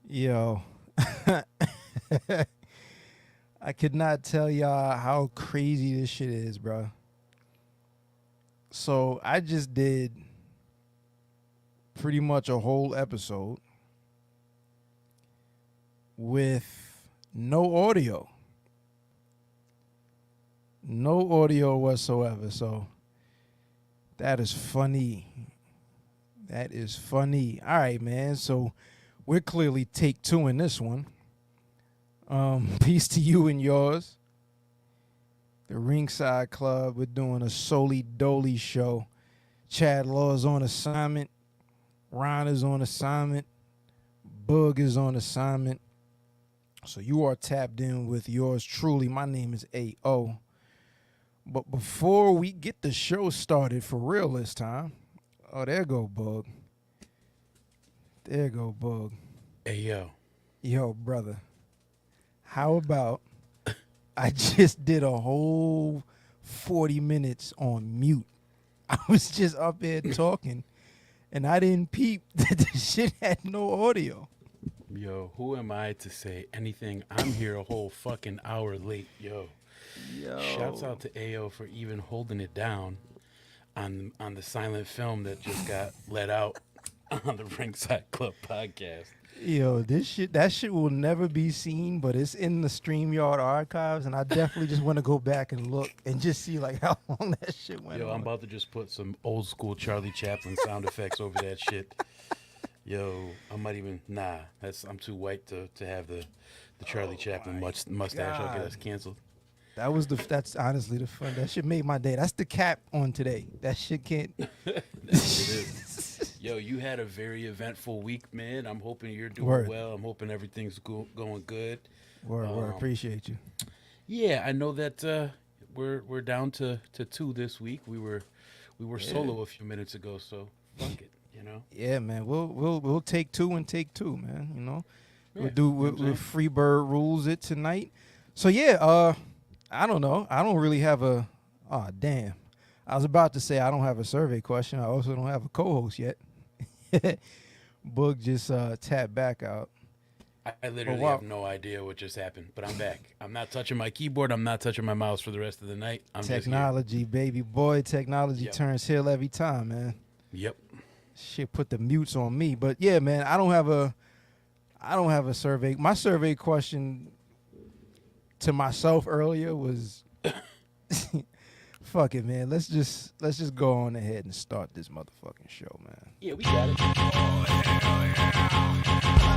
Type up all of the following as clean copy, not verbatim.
Yo, I could not tell y'all how crazy this shit is, bro. So I just did pretty much a whole episode with no audio. No audio whatsoever. So that is funny. That is funny. All right, man. So we're clearly take two in this one. Peace to you and yours. The Ringside Club. We're doing a Soli Doli show. Chad Law is on assignment. Ron is on assignment. Boog is on assignment. So you are tapped in with yours truly. My name is A.O. But before we get the show started for real this time, oh, there go Boog. There go Boog. Hey, yo. Yo, brother. How about I just did a whole 40 minutes on mute. I was just up here talking, and I didn't peep that the shit had no audio. Yo, who am I to say anything? I'm here a whole fucking hour late, yo. Shouts out to AO for even holding it down on the silent film that just got let out on the Ringside Club podcast. Yo, that shit will never be seen, but it's in the StreamYard archives, and I definitely just want to go back and look and just see like how long that shit went on. I'm about to just put some old school Charlie Chaplin sound effects over that shit. Yo, I might even I'm too white to have the Charlie Chaplin mustache. God. Okay, that's canceled. That's honestly the fun. That shit made my day. That's the cap on today. That shit can't. That shit is. Yo, you had a very eventful week, man. I'm hoping you're doing well. I'm hoping everything's going good. Word. Appreciate you. Yeah, I know that we're down to two this week. We were solo a few minutes ago, so fuck it, you know. Yeah, man. We'll take two, man. You know, Yeah, we'll Freebird Rules it tonight. So yeah, I don't know. I don't really have a. Oh damn! I was about to say I don't have a survey question. I also don't have a co-host yet. Boog just tapped back out. I literally have no idea what just happened, but I'm back. I'm not touching my keyboard. I'm not touching my mouse for the rest of the night. Technology, baby boy. Technology turns heel every time, man. Yep. Shit, put the mutes on me. But yeah, man, I don't have a survey. My survey question to myself earlier was fuck it, man. Let's just go on ahead and start this motherfucking show, man. Yeah, we got it.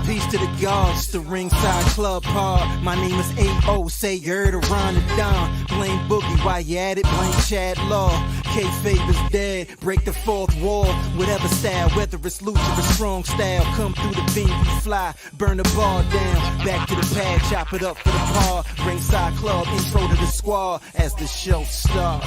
Peace to the gods, the Ringside Club pod. My name is A.O. Say you're to run it down. Blame Boogie while you at it. Blame Chad Law. K-Fabe is dead. Break the fourth wall. Whatever style, whether it's lucha or strong style. Come through the venue, fly, burn the bar down. Back to the pad, chop it up for the par. Ringside Club, intro to the squad as the show starts.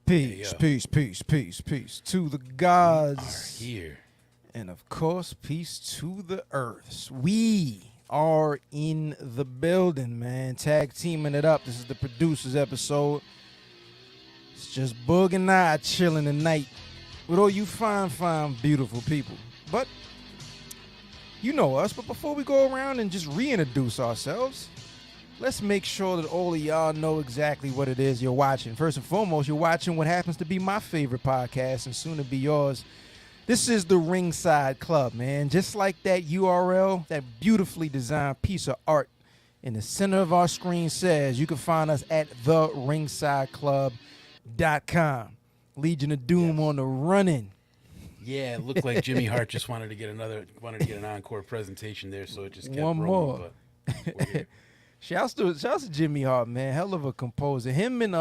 Peace to the gods. Here. And of course, peace to the earths. We are in the building, man. Tag teaming it up. This is the producers episode. It's just Boog and I chilling tonight with all you fine, beautiful people. But you know us. But before we go around and just reintroduce ourselves, let's make sure that all of y'all know exactly what it is you're watching. First and foremost, you're watching what happens to be my favorite podcast and soon to be yours. This is the Ringside Club, man. Just like that URL, that beautifully designed piece of art in the center of our screen says, you can find us at theringsideclub.com. Legion of Doom on the running. Yeah, it looked like Jimmy Hart just wanted to get an encore presentation there, so it just kept One rolling. more. But we're here. Shouts to Jimmy Hart, man. Hell of a composer. Him and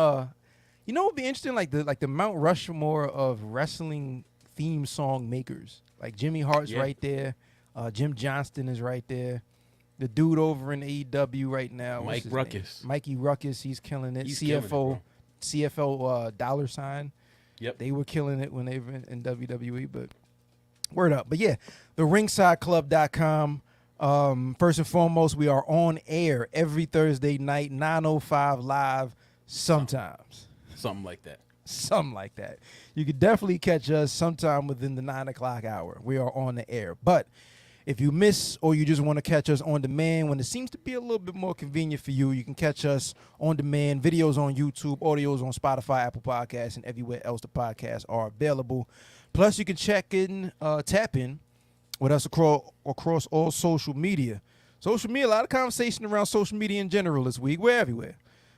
you know what'd be interesting? Like the Mount Rushmore of wrestling theme song makers. Like Jimmy Hart's right there. Jim Johnston is right there. The dude over in AEW right now, Mike Ruckus. Mikey Ruckus, he's killing it. He's CFO $. Yep. Yep. They were killing it when they were in WWE, but Word up. But yeah, the ringsideclub.com. First and foremost, we are on air every Thursday night, 9:05 live sometimes. Something like that. Something like that. You could definitely catch us sometime within the 9 o'clock hour. We are on the air. But if you miss or you just want to catch us on demand when it seems to be a little bit more convenient for you, you can catch us on demand. Videos on YouTube, audios on Spotify, Apple Podcasts, and everywhere else the podcasts are available. Plus, you can tap in with us across all social media. Social media, a lot of conversation around social media in general this week. We're everywhere.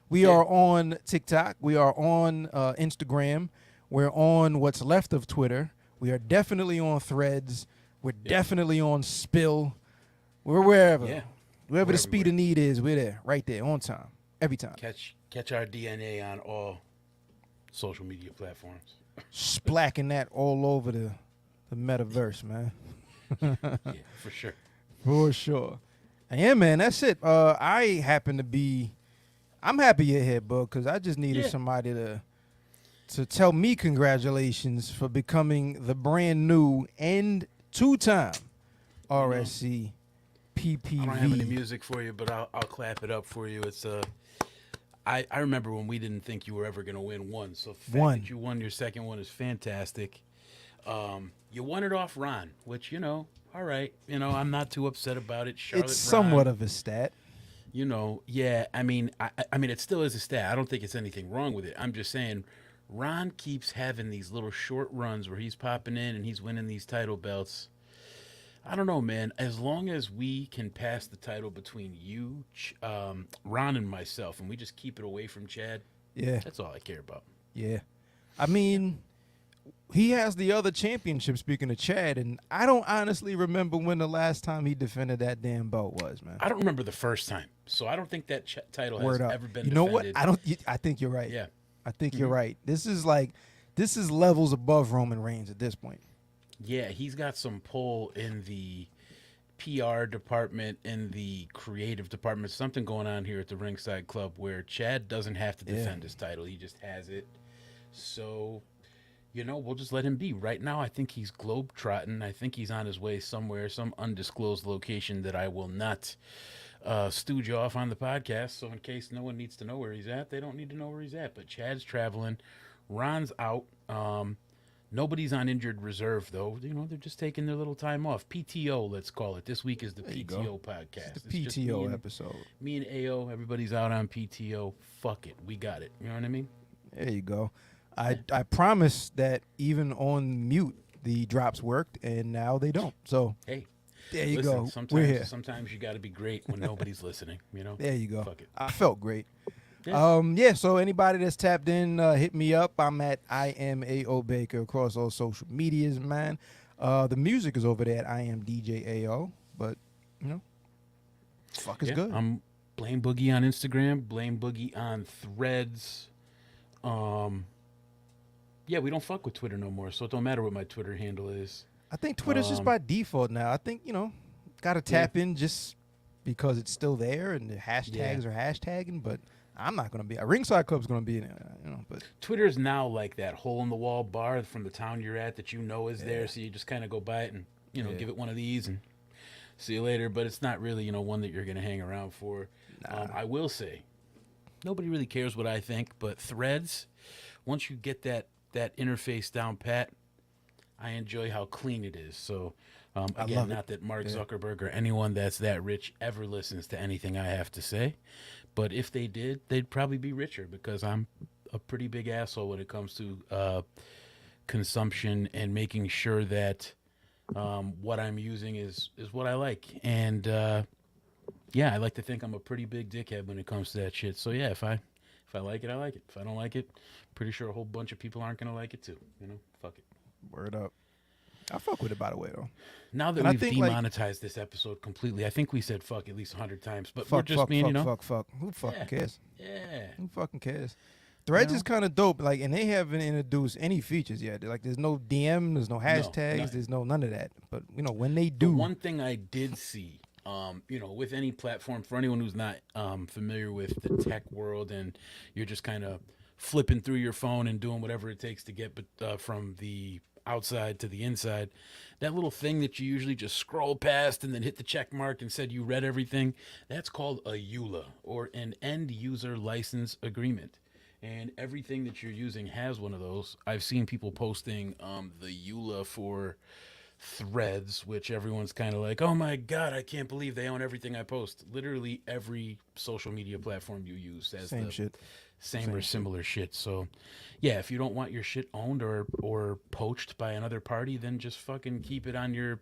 We are on TikTok. We are on Instagram. We're on what's left of Twitter. We are definitely on Threads. We're definitely on Spill. We're wherever. Yeah. Wherever the speed of need is, we're there, right there, on time, every time. Catch our DNA on all social media platforms. Splacking that all over the metaverse, man. Yeah, for sure. For sure. And yeah, man, that's it. I'm happy you're here, bud, because I just needed somebody to tell me congratulations for becoming the brand new and two-time RSC PPV. I don't have any music for you, but I'll clap it up for you. It's I remember when we didn't think you were ever going to win one. So the fact that you won your second one is fantastic. You won it off Ron, which, all right. I'm not too upset about it. It's somewhat of a stat. Yeah. I mean, it still is a stat. I don't think it's anything wrong with it. I'm just saying Ron keeps having these little short runs where he's popping in and he's winning these title belts. I don't know, man. As long as we can pass the title between you, Ron, and myself, and we just keep it away from Chad, that's all I care about. Yeah. I mean, he has the other championship, speaking of Chad, and I don't honestly remember when the last time he defended that damn belt was, man. I don't remember the first time, so I don't think that title has ever been defended. You know what? I think you're right. Yeah. I think you're right. This is levels above Roman Reigns at this point. Yeah, he's got some pull in the PR department, in the creative department, something going on here at the Ringside Club where Chad doesn't have to defend his title. He just has it. So, we'll just let him be. Right now, I think he's globe-trotting. I think he's on his way somewhere, some undisclosed location that I will not stooge off on the podcast. So in case no one needs to know where he's at, they don't need to know where he's at. But Chad's traveling. Ron's out. Nobody's on injured reserve, though. They're just taking their little time off. PTO, let's call it. This week is the PTO podcast. It's the PTO episode. Me and AO, everybody's out on PTO. Fuck it. We got it. You know what I mean? There you go. I promised that even on mute, the drops worked, and now they don't. So, hey, there you go. We're here. Sometimes you got to be great when nobody's listening, There you go. Fuck it. I felt great. Yeah. So anybody that's tapped in, hit me up. I'm at IamAO Baker across all social medias, man. The music is over there at I am DJ AO, but fuck is good. I'm Blame Boogie on Instagram, Blame Boogie on Threads. Yeah, we don't fuck with Twitter no more, so it don't matter what my Twitter handle is. I think Twitter's just by default now. I think got to tap in just because it's still there and the hashtags are hashtagging, but I'm not going to be. Ringside Club's going to be in it, but Twitter's now like that hole in the wall bar from the town you're at that is there, so you just kind of go by it and give it one of these and see you later. But it's not really one that you're going to hang around for. Nah. I will say, nobody really cares what I think, but Threads, once you get that interface down pat, I enjoy how clean it is. So again, not that Mark Zuckerberg or anyone that's that rich ever listens to anything I have to say. But if they did, they'd probably be richer because I'm a pretty big asshole when it comes to consumption and making sure that what I'm using is what I like. And I like to think I'm a pretty big dickhead when it comes to that shit. So yeah, if I like it, I like it. If I don't like it, pretty sure a whole bunch of people aren't gonna like it too. Fuck it. Word up. I fuck with it, by the way, though. Now that we've demonetized this episode completely, I think we said fuck at least 100 times. But we're just being, fuck. Who fucking cares? Yeah. Who fucking cares? Threads is kind of dope, and they haven't introduced any features yet. There's no DM, there's no hashtags, there's none of that. But when they do, the one thing I did see, with any platform, for anyone who's not familiar with the tech world and you're just kind of flipping through your phone and doing whatever it takes to get from the outside to the inside, that little thing that you usually just scroll past and then hit the check mark and said you read everything, that's called a EULA, or an end user license agreement. And everything that you're using has one of those. I've seen people posting the EULA for Threads, which everyone's kind of like, oh my God, I can't believe they own everything I post. Literally every social media platform you use has Same shit. Same or similar shit. So yeah, if you don't want your shit owned or poached by another party, then just fucking keep it on your,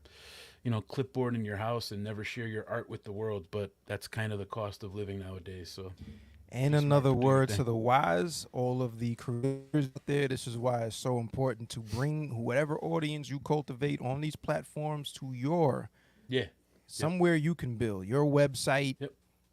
clipboard in your house and never share your art with the world. But that's kind of the cost of living nowadays. So, and another word to the wise, all of the creators out there, this is why it's so important to bring whatever audience you cultivate on these platforms to your somewhere you can build your website,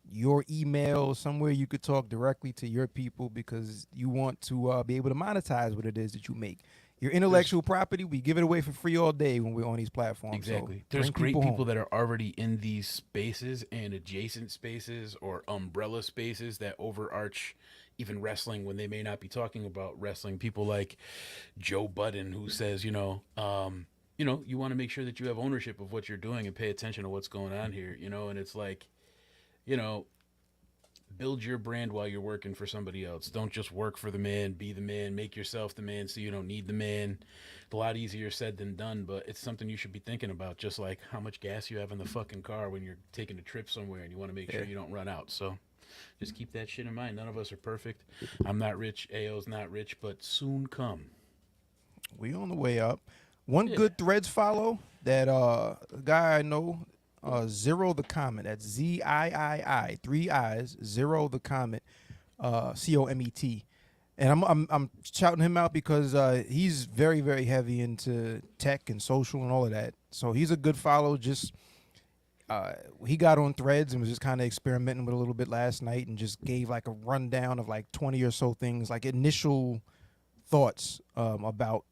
your email, somewhere you could talk directly to your people, because you want to be able to monetize what it is that you make. Your intellectual property, we give it away for free all day when we're on these platforms. Exactly. So there's great people that are already in these spaces and adjacent spaces or umbrella spaces that overarch even wrestling when they may not be talking about wrestling. People like Joe Budden, who says, you want to make sure that you have ownership of what you're doing and pay attention to what's going on here, and it's like, build your brand while you're working for somebody else. Don't just work for the man, be the man, make yourself the man so you don't need the man. It's a lot easier said than done, but it's something you should be thinking about, just like how much gas you have in the fucking car when you're taking a trip somewhere and you want to make sure you don't run out. So just keep that shit in mind. None of us are perfect. I'm not rich. AO's not rich, but soon come. We on the way up. One good Threads follow, that guy I know, Zero the Comet. That's ZIII, 3 I's, Zero the Comet, COMET. And I'm shouting him out because he's very, very heavy into tech and social and all of that. So he's a good follow. Just he got on Threads and was just kind of experimenting with a little bit last night and just gave like a rundown of like 20 or so things, like initial thoughts about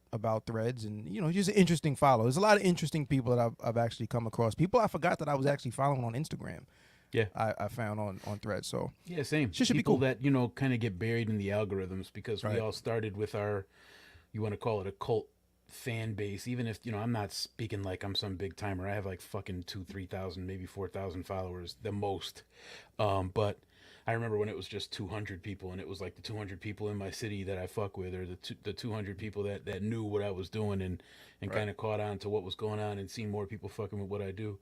Threads, and just an interesting follow. There's a lot of interesting people that I've actually come across. People I forgot that I was actually following on Instagram. Yeah, I found on Threads. So yeah, same. Should people be cool. that kind of get buried in the algorithms because we all started with our, you want to call it a cult fan base. Even if I'm not speaking like I'm some big timer. I have like fucking 2,000-3,000, maybe 4,000 followers, the most. But I remember when it was just 200 people, and it was like the 200 people in my city that I fuck with, or the 200 people that knew what I was doing and kind of caught on to what was going on and seen more people fucking with what I do.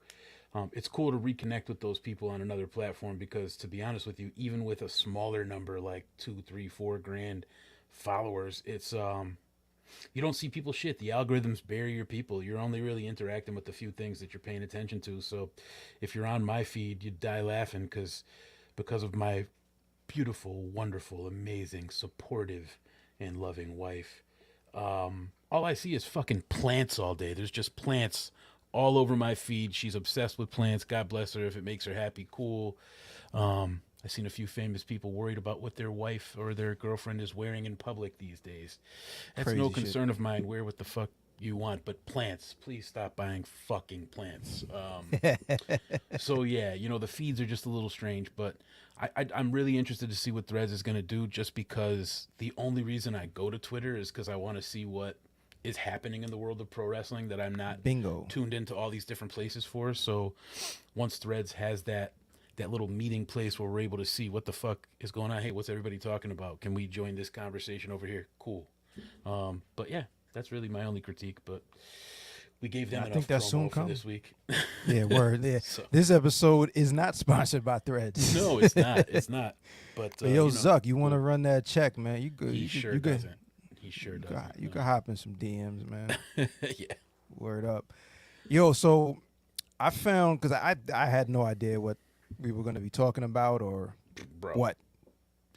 It's cool to reconnect with those people on another platform because, to be honest with you, even with a smaller number, like 2, 3, 4 grand followers, it's you don't see people shit. The algorithms bury your people. You're only really interacting with the few things that you're paying attention to. So if you're on my feed, you die laughing because of my beautiful, wonderful, amazing, supportive, and loving wife. All I see is fucking plants all day. There's just plants all over my feed. She's obsessed with plants. God bless her. If it makes her happy, cool. I've seen a few famous people worried about what their wife or their girlfriend is wearing in public these days. That's Crazy no shit. concern of mine. Wear what the fuck you want, but plants, please stop buying fucking plants. So yeah, the feeds are just a little strange, but I'm really interested to see what Threads is going to do, just because the only reason I go to Twitter is because I want to see what is happening in the world of pro wrestling that I'm not tuned into all these different places for. So once Threads has that little meeting place where we're able to see what the fuck is going on. Hey, what's everybody talking about? Can we join this conversation over here? Cool. But yeah, that's really my only critique, but we gave them enough promo for this week. Yeah, word. Yeah. So, this episode is not sponsored by Threads. No, it's not. It's not. But yo, Zuck, you want to run that check, man? You good? He sure doesn't. He sure doesn't. You can hop in some DMs, man. Yeah. Word up. Yo, so I found, because I had no idea what we were going to be talking about or what.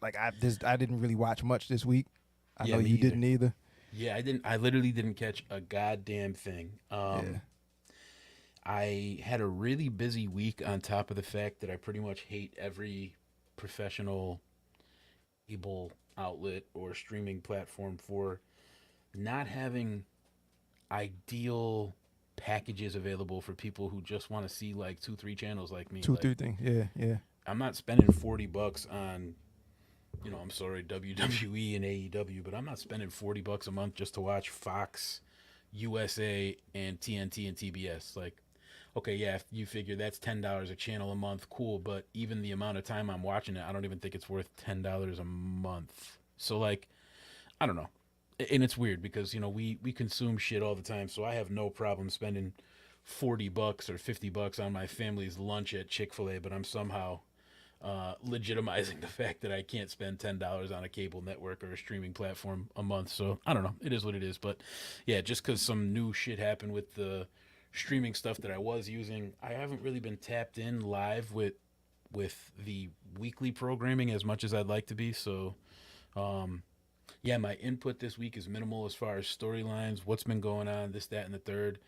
Like I didn't really watch much this week. I know you didn't either. Yeah, I didn't. I literally didn't catch a goddamn thing. I had a really busy week on top of the fact that I pretty much hate every professional cable outlet or streaming platform for not having ideal packages available for people who just want to see like 2-3 channels like me. 2-3 things. Yeah. I'm not spending $40 on I'm sorry, WWE and AEW, but I'm not spending $40 a month just to watch Fox, USA, and TNT and TBS. Like, okay, yeah, if you figure that's $10 a channel a month, cool. But even the amount of time I'm watching it, I don't even think it's worth $10 a month. So, like, I don't know. And it's weird because, we consume shit all the time. So I have no problem spending $40 or $50 on my family's lunch at Chick-fil-A, but I'm somehow legitimizing the fact that I can't spend $10 on a cable network or a streaming platform a month. So I don't know. It is what it is. But yeah, just because some new shit happened with the streaming stuff that I was using, I haven't really been tapped in live with the weekly programming as much as I'd like to be. So yeah, my input this week is minimal as far as storylines, what's been going on, this, that, and the third.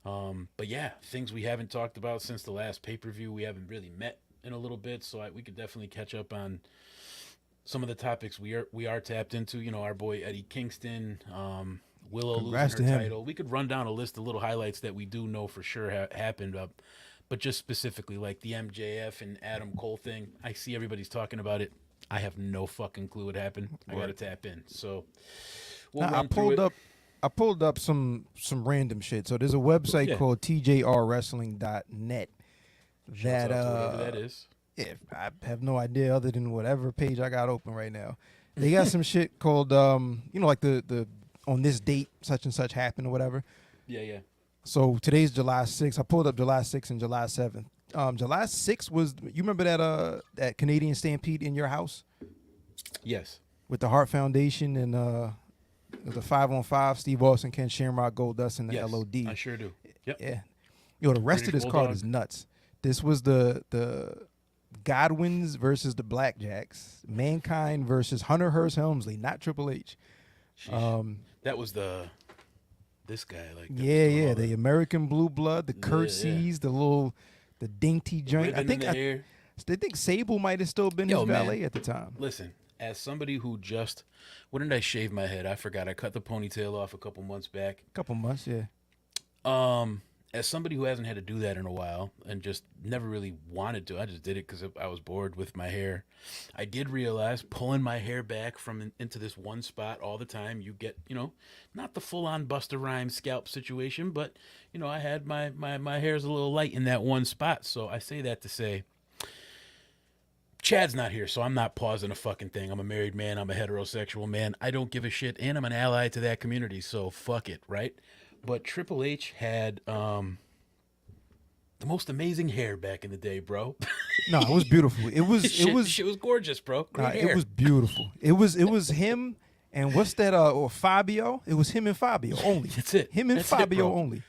But yeah, things we haven't talked about since the last pay-per-view. We haven't really met in a little bit, so we could definitely catch up on some of the topics we are tapped into. Our boy Eddie Kingston, Willow losing her title. We could run down a list of little highlights that we do know for sure happened, but just specifically like the MJF and Adam Cole thing. I see everybody's talking about it. I have no fucking clue what happened. I got to tap in. So I pulled up some random shit. So there's a website called tjrwrestling.net that that is. Yeah, I have no idea other than whatever page I got open right now. They got some shit called like the on this date such and such happened or whatever. Yeah. So today's July 6th. I pulled up July 6th and July 7th. July 6th was, you remember that Canadian Stampede in your house? Yes. With the Hart Foundation and the 5-on-5, Steve Austin, Ken Shamrock, Goldust, and the LOD. I sure do. Yep. Yeah. The rest British of this card is nuts. This was the Godwins versus the Blackjacks, Mankind versus Hunter Hearst Helmsley, not Triple H. That was this guy, like the American Blue Blood, the Curtsies, the dainty joint. I think Sable might have still been his valet at the time. Listen, as somebody who when did I shave my head? I forgot. I cut the ponytail off a couple months back. As somebody who hasn't had to do that in a while and just never really wanted to, I just did it because I was bored with my hair. I did realize pulling my hair back from into this one spot all the time, you get, not the full-on Busta Rhymes scalp situation, but, I had my hair's a little light in that one spot. So I say that to say, Chad's not here, so I'm not pausing a fucking thing. I'm a married man. I'm a heterosexual man. I don't give a shit, and I'm an ally to that community, so fuck it, right? But Triple H had the most amazing hair back in the day, bro. No, it was beautiful. It was shit was gorgeous, bro. It was beautiful. It was him and what's that? Or Fabio. It was him and Fabio only. That's it. Him and Fabio only.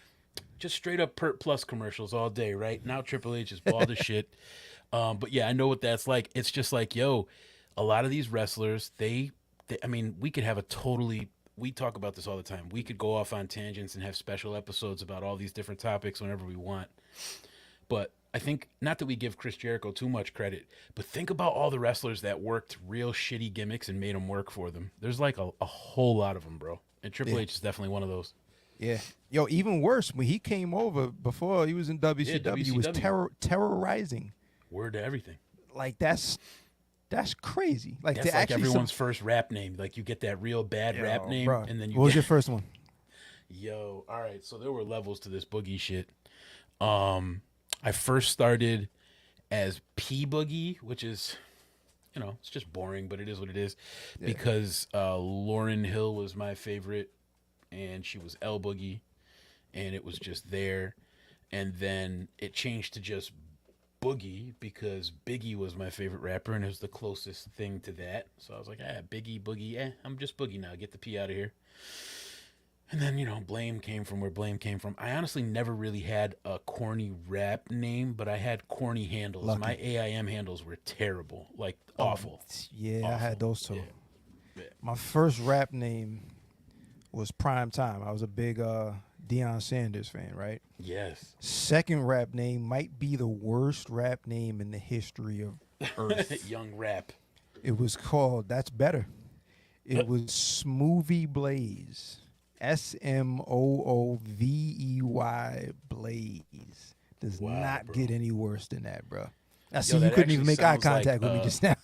Just straight up Pert Plus commercials all day, right? Now Triple H is bald as shit. But yeah, I know what that's like. It's just like, a lot of these wrestlers, they we could have we talk about this all the time. We could go off on tangents and have special episodes about all these different topics whenever we want. But I think, not that we give Chris Jericho too much credit, but think about all the wrestlers that worked real shitty gimmicks and made them work for them. There's like a whole lot of them, bro. And Triple H is definitely one of those. Yeah. Even worse, when he came over before he was in WCW, he was terrorizing. Word to everything. Like, that's crazy. Like, that's like everyone's first rap name. Like, you get that real bad rap name, bro. And then you. What was your first one? All right. So there were levels to this Boogie shit. I first started as P Boogie, which is, it's just boring, but it is what it is, because Lauryn Hill was my favorite, and she was L Boogie, and it was just there, and then it changed to just Boogie because Biggie was my favorite rapper and it was the closest thing to that. So I was like, Biggie, Boogie, I'm just Boogie now. Get the P out of here. And then, Blame came from where Blame came from. I honestly never really had a corny rap name, but I had corny handles. Lucky. My AIM handles were terrible, like awful. Yeah, awful. I had those too. Yeah. My first rap name was Prime Time. I was a big Deion Sanders fan, right? Yes. Second rap name might be the worst rap name in the history of Earth. Young Rap. It was called, that's better. It was Smoothie Blaze. SMOOVEY Blaze. Does not get any worse than that, bro. I see you couldn't even make eye contact with me just now.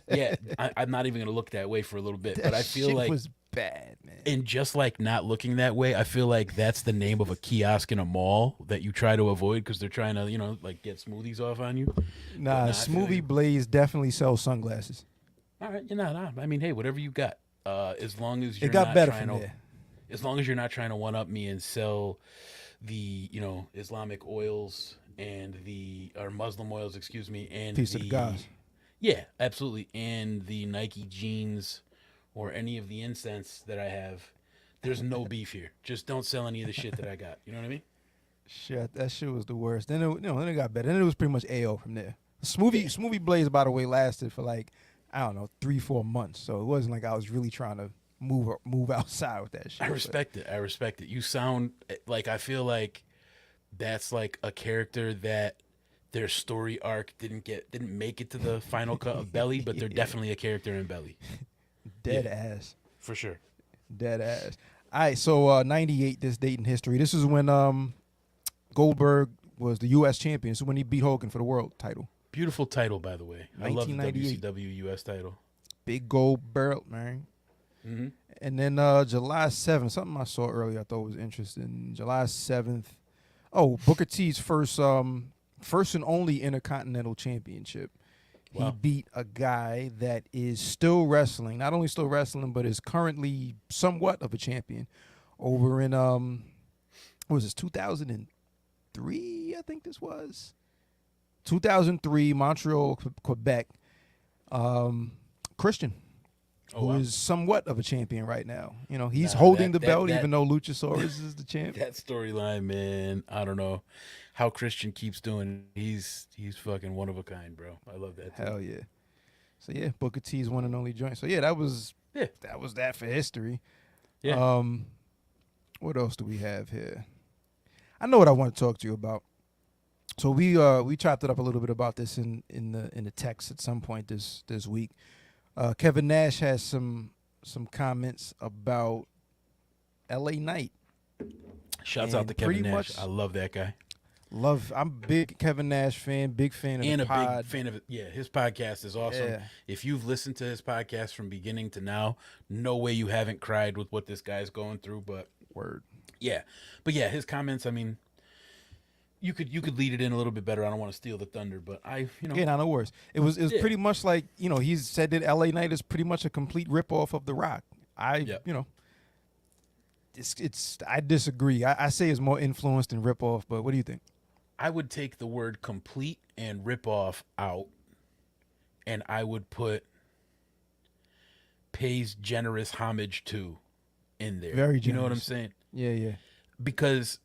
Yeah, I'm not even gonna look that way for a little bit, That but I feel shit like, was bad, man. and just like not looking that way, I feel like that's the name of a kiosk in a mall that you try to avoid because they're trying to, like get smoothies off on you. But Nah, nah, I feel you. Smoothie Blaze definitely sells sunglasses. All right, nah. I mean, hey, whatever you got, as long as It you're got not better trying from to, there. as long as you're not trying to one up me and sell the, Islamic oils and the or Muslim oils, excuse me, and Piece of the guys. yeah, absolutely, and the Nike jeans or any of the incense that I have. There's no beef here. Just don't sell any of the shit that I got. You know what I mean? Shit, that shit was the worst. Then then it got better. Then it was pretty much AO from there. Yeah. Smoothie Blaze, by the way, lasted for like, I don't know, 3-4 months. So it wasn't like I was really trying to move outside with that shit. I respect it. I respect it. You sound like I feel like that's like a character that their story arc didn't make it to the final cut of Belly, but they're definitely a character in Belly. Dead Yeah. ass. For sure. Dead ass. All right, so 98, this date in history. This is when Goldberg was the U.S. champion. So when he beat Hogan for the world title. Beautiful title, by the way. I love the 1998. WCW US title. Big gold belt, man. Mm-hmm. And then July 7th, something I saw earlier I thought was interesting. July 7th. Oh, Booker T's first and only Intercontinental Championship. He Wow. beat a guy that is still wrestling, not only still wrestling, but is currently somewhat of a champion over in what was this, 2003, I think this was. 2003, Montreal, Quebec. Christian, Oh, who wow. is somewhat of a champion right now. You know, he's Nah, holding that- the that- belt that- even though Luchasaurus is the champ. That storyline, man. I don't know how Christian keeps doing. He's fucking one of a kind, bro. I love that. Too. Hell yeah. So yeah, Booker T's one and only joint. So yeah, that was Yeah. that for history. Yeah. What else do we have here? I know what I want to talk to you about. So we chopped it up a little bit about this in the text at some point this week. Kevin Nash has some comments about LA Knight. Shouts out and to Kevin pretty Nash. much- I love that guy. I'm a big Kevin Nash fan, big fan of And the a pod. big fan of it. Yeah, his podcast is awesome. Yeah. If you've listened to his podcast from beginning to now, no way you haven't cried with what this guy's going through. But Word. yeah, his comments. I mean, you could lead it in a little bit better. I don't want to steal the thunder, but Yeah, no worries. It was Yeah. pretty much like, he's said that LA Knight is pretty much a complete ripoff of The Rock. Yep. I disagree. I say it's more influenced than ripoff, but what do you think? I would take the word complete and rip off out, and I would put pays generous homage to in there. Very You know what I'm generous. saying? Yeah. Because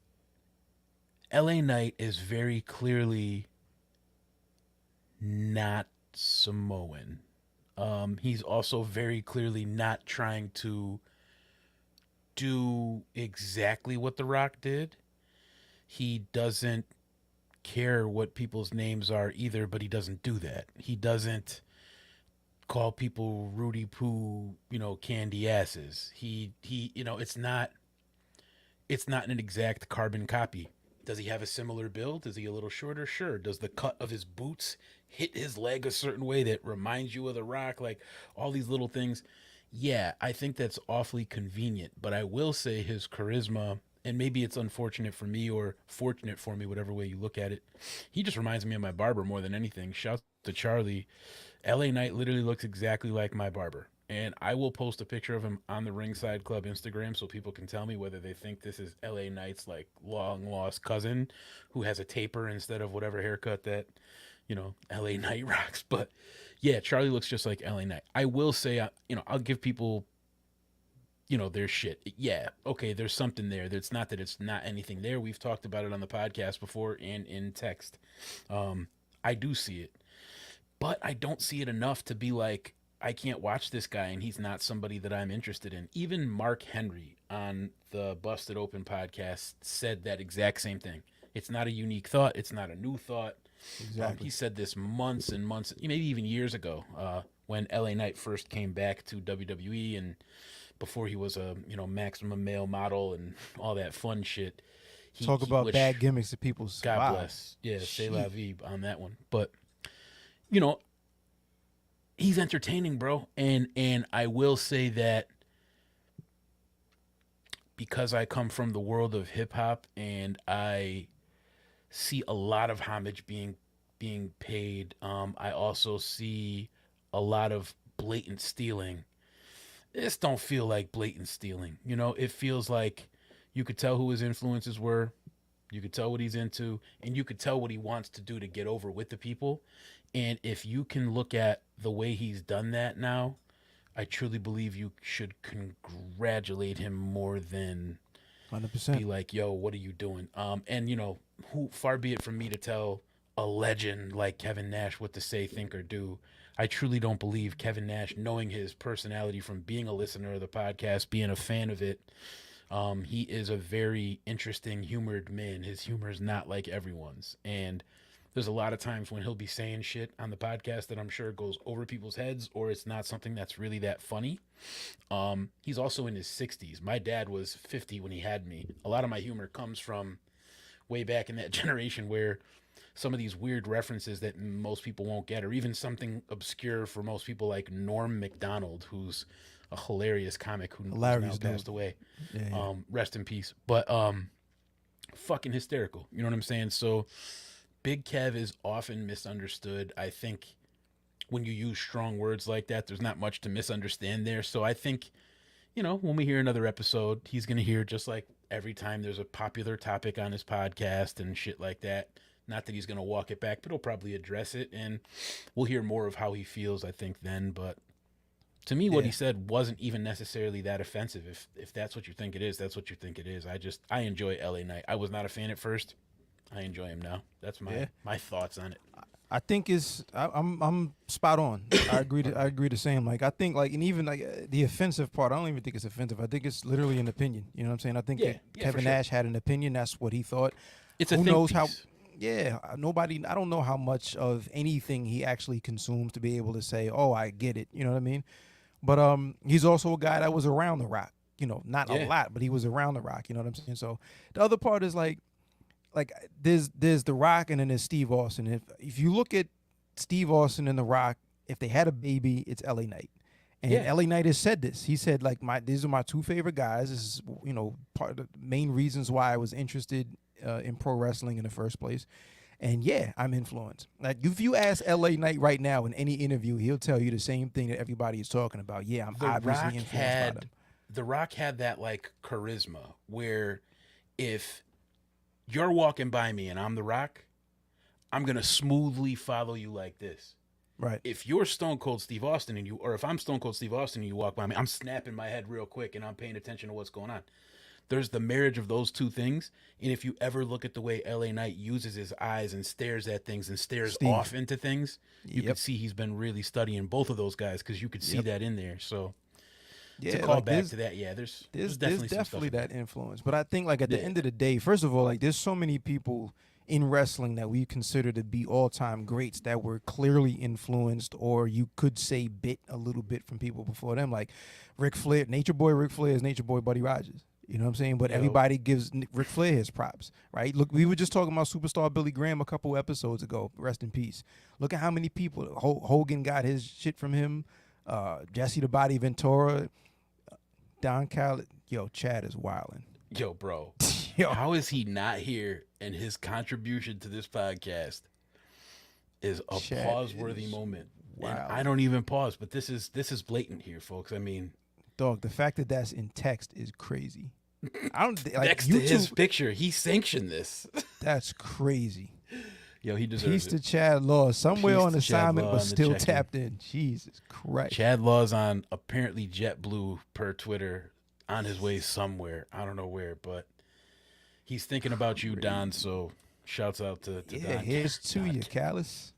LA Knight is very clearly not Samoan. He's also very clearly not trying to do exactly what The Rock did. He doesn't care what people's names are either, but he doesn't do that. He doesn't call people Rudy Poo, candy asses. He it's not an exact carbon copy. Does he have a similar build? Is he a little shorter? Sure. Does the cut of his boots hit his leg a certain way that reminds you of The Rock? Like all these little things. Yeah, I think that's awfully convenient, but I will say his charisma, and maybe it's unfortunate for me or fortunate for me, whatever way you look at it. He just reminds me of my barber more than anything. Shout to Charlie. LA Knight literally looks exactly like my barber. And I will post a picture of him on the Ringside Club Instagram so people can tell me whether they think this is LA Knight's like long lost cousin who has a taper instead of whatever haircut that, LA Knight rocks. But yeah, Charlie looks just like LA Knight. I will say, I'll give people, their shit. Yeah, okay, there's something there. It's not that it's not anything there. We've talked about it on the podcast before and in text. I do see it. But I don't see it enough to be like, I can't watch this guy and he's not somebody that I'm interested in. Even Mark Henry on the Busted Open podcast said that exact same thing. It's not a unique thought. It's not a new thought. Exactly. He said this months and months, maybe even years ago, when LA Knight first came back to WWE and before he was a maximum male model and all that fun shit. Talk about bad gimmicks that people survive. God bless. Yeah, say la vie on that one. But he's entertaining, bro. And I will say that because I come from the world of hip hop and I see a lot of homage being paid. I also see a lot of blatant stealing. This don't feel like blatant stealing. You know, it feels like you could tell who his influences were. You could tell what he's into, and you could tell what he wants to do to get over with the people. And if you can look at the way he's done that now, I truly believe you should congratulate him more than 100%. be like, yo, what are you doing? And you know, who far be it from me to tell a legend like Kevin Nash what to say, think, or do. I truly don't believe Kevin Nash, knowing his personality from being a listener of the podcast, being a fan of it. He is a very interesting, humored man. His humor is not like everyone's. And there's a lot of times when he'll be saying shit on the podcast that I'm sure goes over people's heads, or it's not something that's really that funny. He's also in his 60s. My dad was 50 when he had me. A lot of my humor comes from way back in that generation where some of these weird references that most people won't get, or even something obscure for most people like Norm Macdonald, who's a hilarious comic who now passed away. Yeah. Rest in peace. But fucking hysterical. You know what I'm saying? So Big Kev is often misunderstood. I think when you use strong words like that, there's not much to misunderstand there. So I think, you know, when we hear another episode, he's going to hear just like every time there's a popular topic on his podcast and shit like that. Not that he's going to walk it back, but he'll probably address it. And we'll hear more of how he feels, I think, then. But to me, what he said wasn't even necessarily that offensive. If that's what you think it is, that's what you think it is. I enjoy LA Knight. I was not a fan at first. I enjoy him now. That's my thoughts on it. I think I'm spot on. I agree the same. Like I think like, and even like the offensive part, I don't even think it's offensive. I think it's literally an opinion. You know what I'm saying? I think that Kevin Nash had an opinion. That's what he thought. It's a who think knows piece. how. Yeah, I don't know how much of anything he actually consumes to be able to say, oh, I get it. You know what I mean? But he's also a guy that was around the rock. You know, not a lot, but he was around the rock. You know what I'm saying? So the other part is like there's the Rock and then there's Steve Austin. If you look at Steve Austin and the Rock, if they had a baby, it's LA Knight. And LA Knight has said this. He said like these are my two favorite guys. This is, you know, part of the main reasons why I was interested in pro wrestling in the first place. And yeah, I'm influenced. Like if you ask LA Knight right now in any interview, he'll tell you the same thing that everybody is talking about. Yeah, I'm obviously influenced by them. The Rock had that like charisma where if you're walking by me and I'm the Rock, I'm going to smoothly follow you like this. Right. If you're Stone Cold Steve Austin or if I'm Stone Cold Steve Austin and you walk by me, I'm snapping my head real quick and I'm paying attention to what's going on. There's the marriage of those two things. And if you ever look at the way LA Knight uses his eyes and stares at things and stares off into things, you can see he's been really studying both of those guys because you could see that in there. So to call back to that, there's definitely that influence. But I think like at the end of the day, first of all, like there's so many people in wrestling that we consider to be all-time greats that were clearly influenced, or you could say bit a little bit from people before them, like Ric Flair. Nature Boy Ric Flair is Nature Boy Buddy Rogers. You know what I'm saying? But everybody gives Ric Flair his props, right? Look, we were just talking about superstar Billy Graham a couple episodes ago. Rest in peace. Look at how many people. Hogan got his shit from him. Jesse the Body Ventura. Don Callis. Yo, Chad is wilding. Yo, bro. How is he not here? And his contribution to this podcast is a pause-worthy moment. Wow. And I don't even pause, but this is blatant here, folks. I mean, dog, the fact that that's in text is crazy. I don't like next to his picture. He sanctioned this. That's crazy. Yo, he deserves Peace it. to Chad Law. Somewhere on assignment, but still tapped in. Jesus Christ. Chad Law's on apparently JetBlue per Twitter on his way somewhere. I don't know where, but he's thinking about you, Don. So shouts out to Don. Yeah, here's to you, Callis.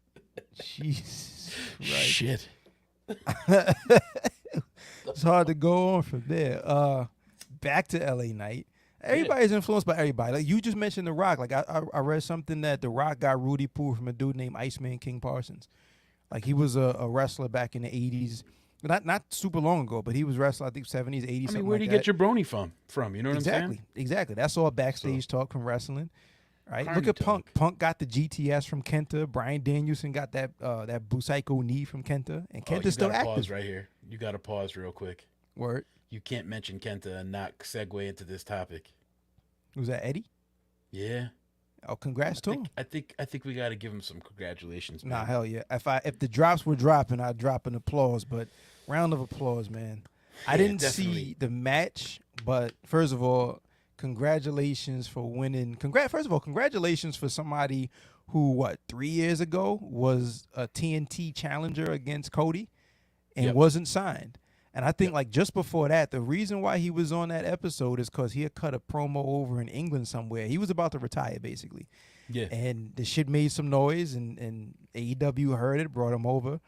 Jesus Christ. Shit. It's hard to go on from there. Back to LA Knight. Everybody's influenced by everybody. Like you just mentioned The Rock. Like I read something that The Rock got Rudy Poo from a dude named Iceman King Parsons. Like he was a wrestler back in the 80s. Not super long ago, but he was wrestling, I think, 70s, 80s. I mean, where'd you get your brony from? You know what I'm saying? Exactly. That's all backstage talk from wrestling. Right? Carney Look at Punk. talk. Punk got the GTS from Kenta. Brian Danielson got that Busaiku knee from Kenta, and Kenta's still active. Pause right here. You got to pause real quick. Word. You can't mention Kenta and not segue into this topic. Was that Eddie? Yeah. Oh, congrats to him. I think we got to give him some congratulations. Nah, man. hell yeah. If the drops were dropping, I'd drop an applause. But round of applause, man. I didn't see the match, but first of all, congratulations for winning. First of all, congratulations for somebody who 3 years ago was a TNT challenger against Cody and wasn't signed. And I think like just before that, the reason why he was on that episode is because he had cut a promo over in England somewhere. He was about to retire, basically. Yeah. And the shit made some noise, and AEW heard it, brought him over,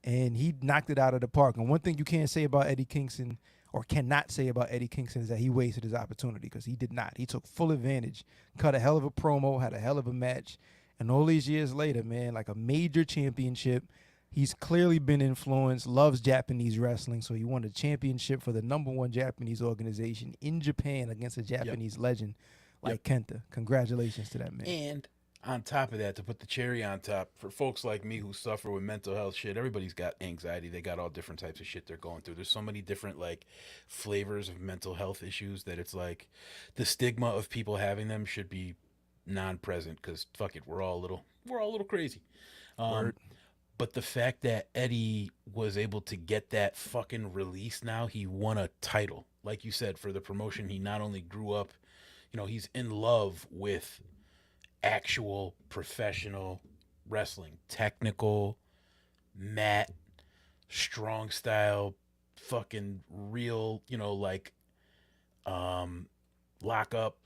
and he knocked it out of the park. And one thing you can't say about Eddie Kingston, or cannot say about Eddie Kingston, is that he wasted his opportunity, because he did not. He took full advantage, cut a hell of a promo, had a hell of a match, and all these years later, man, like a major championship. He's clearly been influenced, loves Japanese wrestling, so he won a championship for the #1 Japanese organization in Japan against a Japanese legend like Kenta. Congratulations to that man. And on top of that, to put the cherry on top, for folks like me who suffer with mental health shit, everybody's got anxiety. They got all different types of shit they're going through. There's so many different like flavors of mental health issues that it's like the stigma of people having them should be non-present, because fuck it, we're all a little crazy. But the fact that Eddie was able to get that fucking release now, he won a title. Like you said, for the promotion, he not only grew up, he's in love with actual professional wrestling, technical, mat, strong style, fucking real, lock up,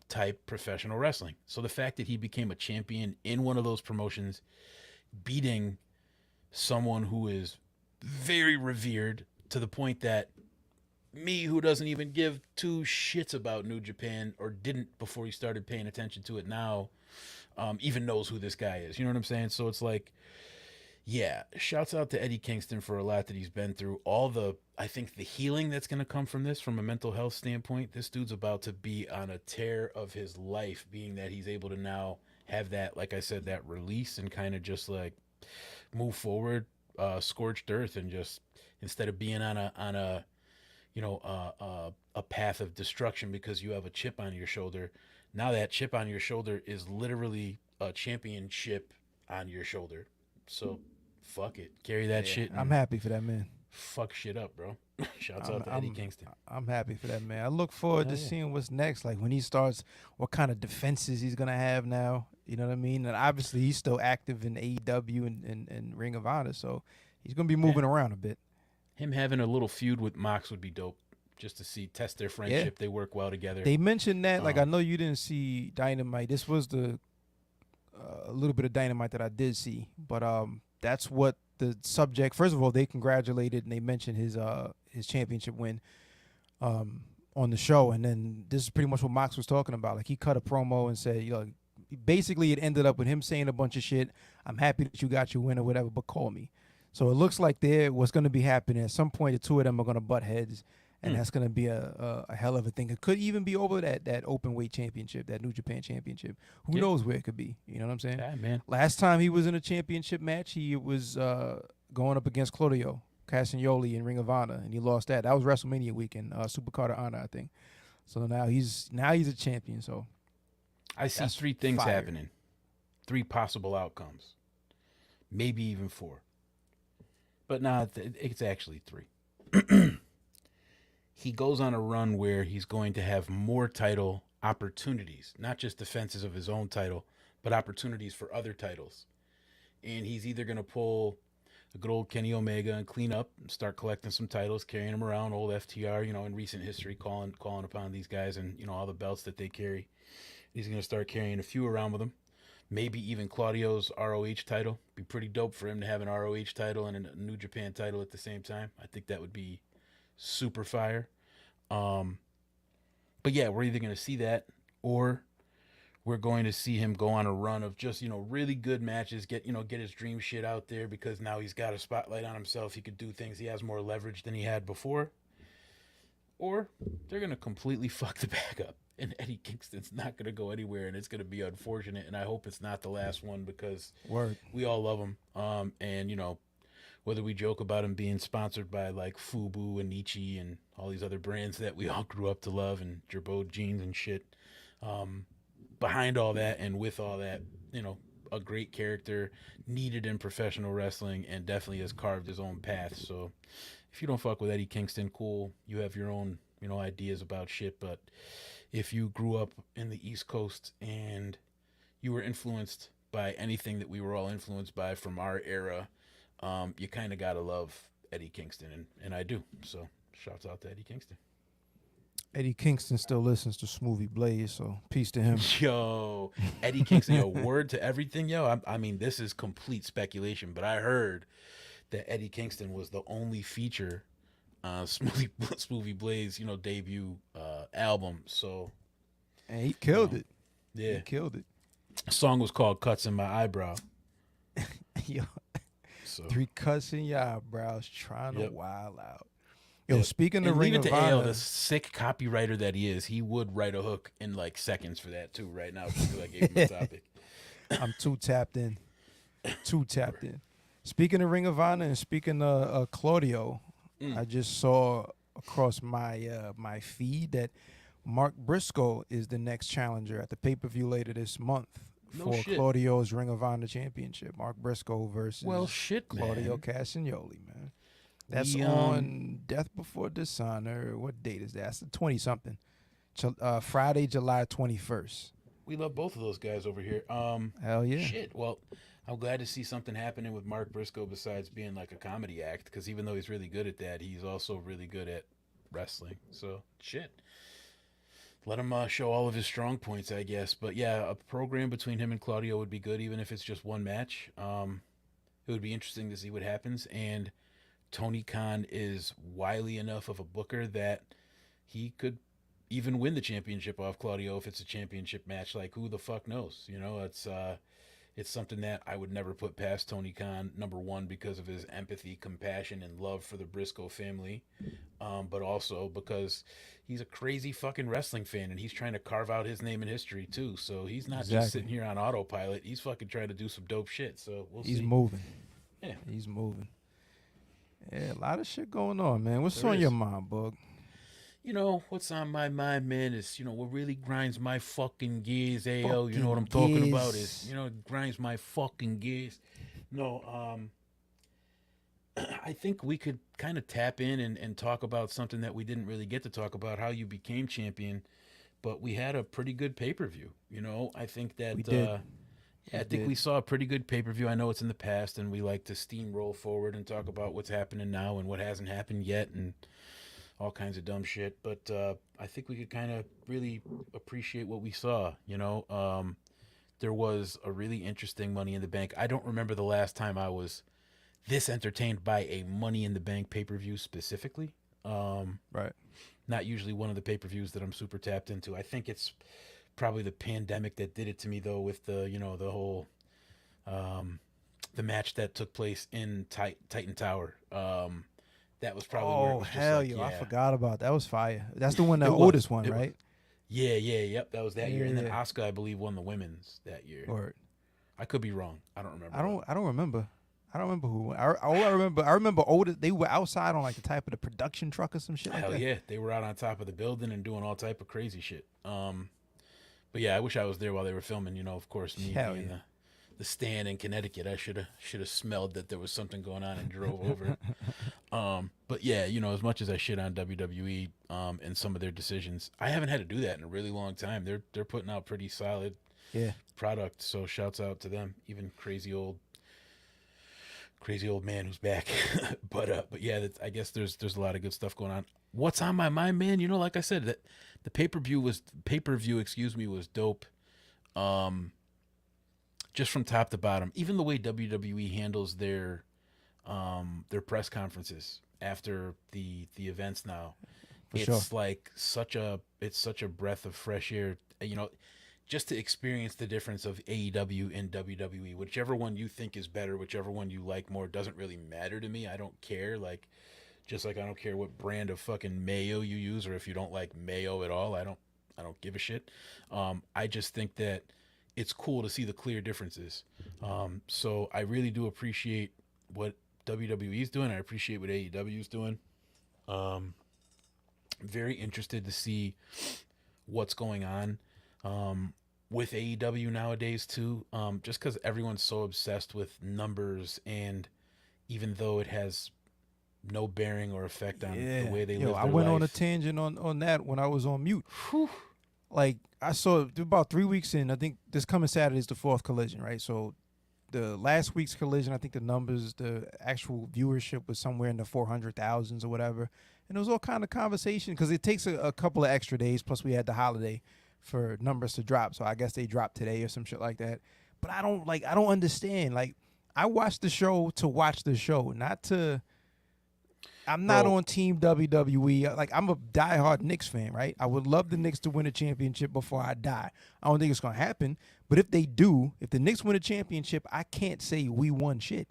type professional wrestling. So the fact that he became a champion in one of those promotions, beating someone who is very revered to the point that me, who doesn't even give two shits about New Japan, or didn't before he started paying attention to it now, even knows who this guy is. You know what I'm saying? So it's like, yeah, shouts out to Eddie Kingston for a lot that he's been through. I think the healing that's going to come from this, from a mental health standpoint, this dude's about to be on a tear of his life, being that he's able to now have that, like I said, that release and kind of just like move forward, scorched earth, and just instead of being on a path of destruction because you have a chip on your shoulder, now that chip on your shoulder is literally a championship on your shoulder. So fuck it, carry that shit. I'm happy for that man. Fuck shit up, bro. Shouts out to Eddie Kingston. I'm happy for that man. I look forward to seeing what's next. Like when he starts, what kind of defenses he's gonna have now. You know what I mean? And obviously he's still active in AEW and Ring of Honor, so he's gonna be moving around a bit. Him having a little feud with Mox would be dope, just to test their friendship. Yeah. They work well together. They mentioned that. Like I know you didn't see Dynamite. This was the a little bit of Dynamite that I did see, but that's what the subject. First of all, they congratulated and they mentioned his championship win on the show, and then this is pretty much what Mox was talking about. Like he cut a promo and said, basically it ended up with him saying a bunch of shit. I'm happy that you got your win or whatever, but call me. So it looks like what's going to be happening at some point. The two of them are going to butt heads, and that's going to be a hell of a thing. It could even be over that open weight championship, that New Japan championship. Who knows where it could be? You know what I'm saying? Yeah, man. Last time he was in a championship match, he was going up against Claudio Castagnoli in Ring of Honor, and he lost that. That was WrestleMania weekend, Supercard of Honor, I think. So now he's a champion. So I see three things happening, 3 possible outcomes, maybe even 4. But nah, it's actually 3. He goes on a run where he's going to have more title opportunities, not just defenses of his own title, but opportunities for other titles. And he's either going to pull a good old Kenny Omega and clean up and start collecting some titles, carrying them around, old FTR, in recent history, calling upon these guys and, all the belts that they carry. He's going to start carrying a few around with him. Maybe even Claudio's ROH title. Be pretty dope for him to have an ROH title and a New Japan title at the same time. I think that would be super fire. But yeah, we're either going to see that, or we're going to see him go on a run of just, really good matches, get his dream shit out there, because now he's got a spotlight on himself. He could do things. He has more leverage than he had before. Or they're going to completely fuck the bag up. And Eddie Kingston's not going to go anywhere, and it's going to be unfortunate. And I hope it's not the last one because we all love him. And, you know, whether we joke about him being sponsored by like Fubu and Nietzsche and all these other brands that we all grew up to love and Gerbeau jeans and shit. Behind all that and with all that, you know, a great character needed in professional wrestling and definitely has carved his own path. So if you don't fuck with Eddie Kingston, cool. You have your own, you know, ideas about shit. But if you grew up in the East Coast and you were influenced by anything that we were all influenced by from our era, you kind of got to love Eddie Kingston. And I do. So shouts out to Eddie Kingston. Eddie Kingston still listens to Smoothie Blaze, so peace to him. Yo, Eddie Kingston, yo, word to everything, yo. I mean, this is complete speculation, but I heard that Eddie Kingston was the only feature Smoothie Blaze, you know, debut album. So, and he killed it. Yeah, he killed it. The song was called "Cuts in My Eyebrow." Yo, so 3 cuts in your eyebrows, trying to wild out. Yo, yep. speaking of Ring Ring of Honor, Honor, the sick copywriter that he is, he would write a hook in like seconds for that too. Right now, because I gave him the topic. I'm too tapped in. Speaking of Ring of Honor and speaking of Claudio, I just saw across my my feed that Mark Briscoe is the next challenger at the pay-per-view later this month for Claudio's Ring of Honor Championship. Mark Briscoe versus Claudio Castagnoli, man. That's on Death Before Dishonor. What date is that? That's the 20-something. Friday, July 21st. We love both of those guys over here. Hell yeah. Shit. Well, I'm glad to see something happening with Mark Briscoe besides being like a comedy act, because even though he's really good at that, he's also really good at wrestling. So, shit. Let him show all of his strong points, I guess. But yeah, a program between him and Claudio would be good, even if it's just one match. It would be interesting to see what happens. And Tony Khan is wily enough of a booker that he could even win the championship off Claudio if it's a championship match. Like, who the fuck knows? You know, it's something that I would never put past Tony Khan, number one, because of his empathy, compassion, and love for the Briscoe family, but also because he's a crazy fucking wrestling fan, and he's trying to carve out his name in history, too. So he's not just sitting here on autopilot. He's fucking trying to do some dope shit, so we'll see. He's moving. Yeah. He's moving. Yeah, a lot of shit going on, man. What's on your mind, Bug? You know, what's on my mind, man, is, you know, what really grinds my fucking gears, AO, you know what I'm talking about, is, you know, it grinds my fucking gears. No, I think we could kind of tap in and talk about something that we didn't really get to talk about, how you became champion, but we had a pretty good pay-per-view, you know? I think that, we did. Yeah, I think we saw a pretty good pay-per-view. I know it's in the past, and we like to steamroll forward and talk about what's happening now and what hasn't happened yet and all kinds of dumb shit. But I think we could kind of really appreciate what we saw, you know. There was a really interesting Money in the Bank. I don't remember the last time I was this entertained by a Money in the Bank pay-per-view specifically. Right. Not usually one of the pay-per-views that I'm super tapped into. I think it's probably the pandemic that did it to me, though, with the, you know, the whole the match that took place in Titan Tower. That was probably where it was hell just I forgot about that. Was fire. That's the one that Otis won, right? Yep, that was that year. And then Asuka, I believe, won the women's that year. Or I could be wrong. I don't remember. I don't remember. I don't remember who. I remember Otis. They were outside on like the type of the production truck or some shit. Hell like that. Yeah, they were out on top of the building and doing all type of crazy shit. But yeah, I wish I was there while they were filming. You know, of course, me being the stand in Connecticut, I should have smelled that there was something going on and drove over. But yeah, you know, as much as I shit on WWE and some of their decisions, I haven't had to do that in a really long time. They're putting out pretty solid product. So shouts out to them. Even crazy old man who's back. but yeah, I guess there's a lot of good stuff going on. What's on my mind, man? You know, like I said, that the pay-per-view was dope. Just from top to bottom, even the way WWE handles their press conferences after the events now, it's like such a breath of fresh air. You know, just to experience the difference of AEW and WWE, whichever one you think is better, whichever one you like more, doesn't really matter to me. I don't care. Like, just like I don't care what brand of fucking mayo you use, or if you don't like mayo at all, I don't give a shit. I just think that it's cool to see the clear differences. So I really do appreciate what WWE is doing. I appreciate what AEW is doing. Very interested to see what's going on with AEW nowadays too. Just because everyone's so obsessed with numbers, and even though it has no bearing or effect on the way they live their I went life. on a tangent on that when I was on mute. Whew. Like, I saw about 3 weeks in, I think this coming Saturday is the 4th collision, right? So the last week's collision, I think the numbers, the actual viewership was somewhere in the 400,000s or whatever. And it was all kind of conversation because it takes a couple of extra days. Plus we had the holiday for numbers to drop. So I guess they dropped today or some shit like that. But I don't understand. Like, I watch the show to watch the show, not to... I'm not on Team WWE. Like, I'm a diehard Knicks fan, right? I would love the Knicks to win a championship before I die. I don't think it's going to happen. But if they do, if the Knicks win a championship, I can't say we won shit.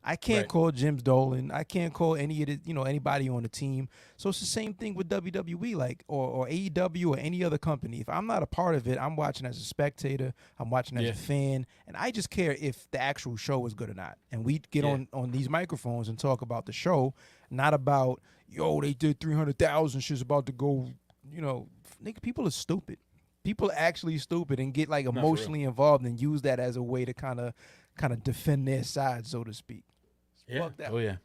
I can't call James Dolan. I can't call any of the, anybody on the team. So it's the same thing with WWE, like, or AEW or any other company. If I'm not a part of it, I'm watching as a spectator. I'm watching as a fan, and I just care if the actual show is good or not. And we get on these microphones and talk about the show, not about, they did 300,000. Shit's about to go. Nigga, people are stupid. People are actually stupid and get like emotionally involved and use that as a way to kind of defend their side, so to speak. Yeah. Oh yeah.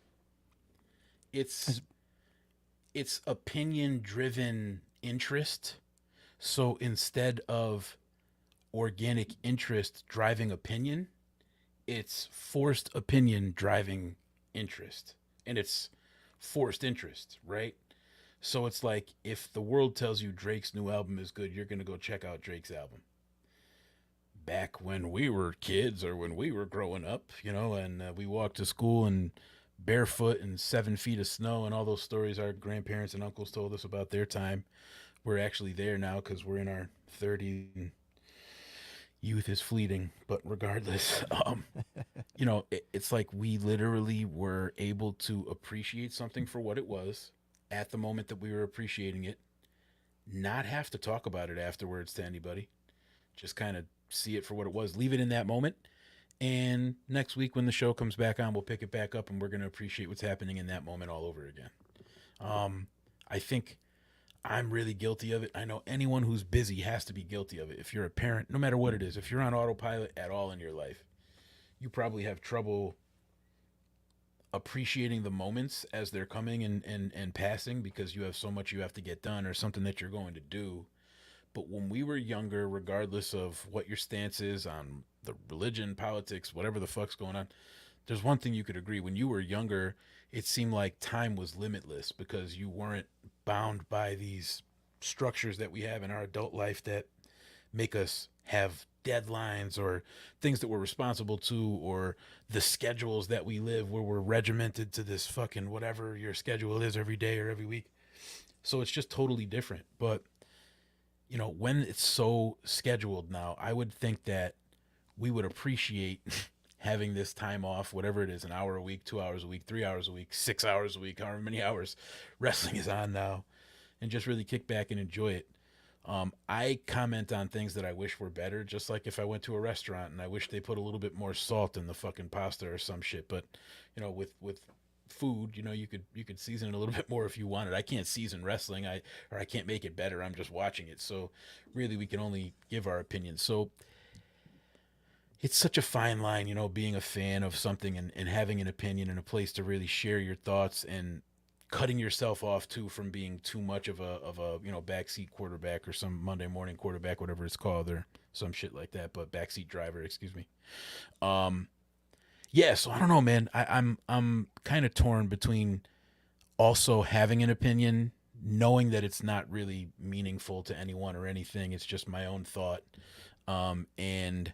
It's opinion driven interest. So instead of organic interest driving opinion, it's forced opinion driving interest. And it's forced interest, right? So it's like, if the world tells you Drake's new album is good, you're going to go check out Drake's album. Back when we were kids, or when we were growing up, and we walked to school and barefoot and 7 feet of snow, and all those stories our grandparents and uncles told us about their time. We're actually there now because we're in our 30s and youth is fleeting. But regardless, it's like we literally were able to appreciate something for what it was at the moment that we were appreciating it, not have to talk about it afterwards to anybody, just kind of see it for what it was, leave it in that moment, and next week when the show comes back on, we'll pick it back up and we're going to appreciate what's happening in that moment all over again. I think I'm really guilty of it. I know anyone who's busy has to be guilty of it. If you're a parent, no matter what it is, if you're on autopilot at all in your life, you probably have trouble appreciating the moments as they're coming and passing, because you have so much you have to get done or something that you're going to do. But when we were younger, regardless of what your stance is on the religion, politics, whatever the fuck's going on, there's one thing you could agree. When you were younger, it seemed like time was limitless because you weren't bound by these structures that we have in our adult life that make us have deadlines or things that we're responsible to, or the schedules that we live where we're regimented to this fucking whatever your schedule is every day or every week. So it's just totally different. But when it's so scheduled now, I would think that we would appreciate having this time off, whatever it is, an hour a week, 2 hours a week, 3 hours a week, 6 hours a week, however many hours wrestling is on now, and just really kick back and enjoy it. I comment on things that I wish were better, just like if I went to a restaurant and I wish they put a little bit more salt in the fucking pasta or some shit. But, with food, you could season it a little bit more if you wanted. I can't season wrestling, I can't make it better. I'm just watching it. So really we can only give our opinion. So it's such a fine line, being a fan of something and having an opinion and a place to really share your thoughts, and cutting yourself off too from being too much of a backseat quarterback or some Monday morning quarterback, whatever it's called, or some shit like that. But backseat driver, excuse me. Yeah, so I don't know, man. I'm kind of torn between also having an opinion, knowing that it's not really meaningful to anyone or anything. It's just my own thought, and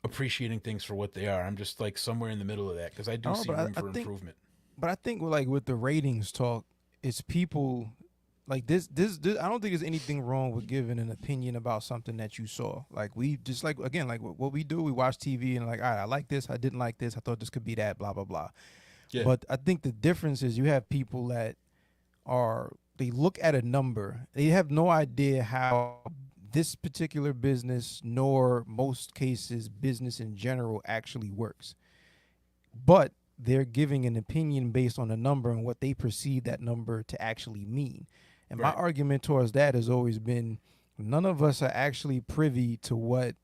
appreciating things for what they are. I'm just like somewhere in the middle of that, because I do see room for improvement. But I think with the ratings talk, it's people like this. I don't think there's anything wrong with giving an opinion about something that you saw. Like, we just again, what we do, we watch TV and all right, I like this, I didn't like this, I thought this could be that, blah blah blah. Yeah. But I think the difference is you have people that are they look at a number. They have no idea how this particular business, nor most cases business in general, actually works. But they're giving an opinion based on a number and what they perceive that number to actually mean. And my argument towards that has always been, none of us are actually privy to what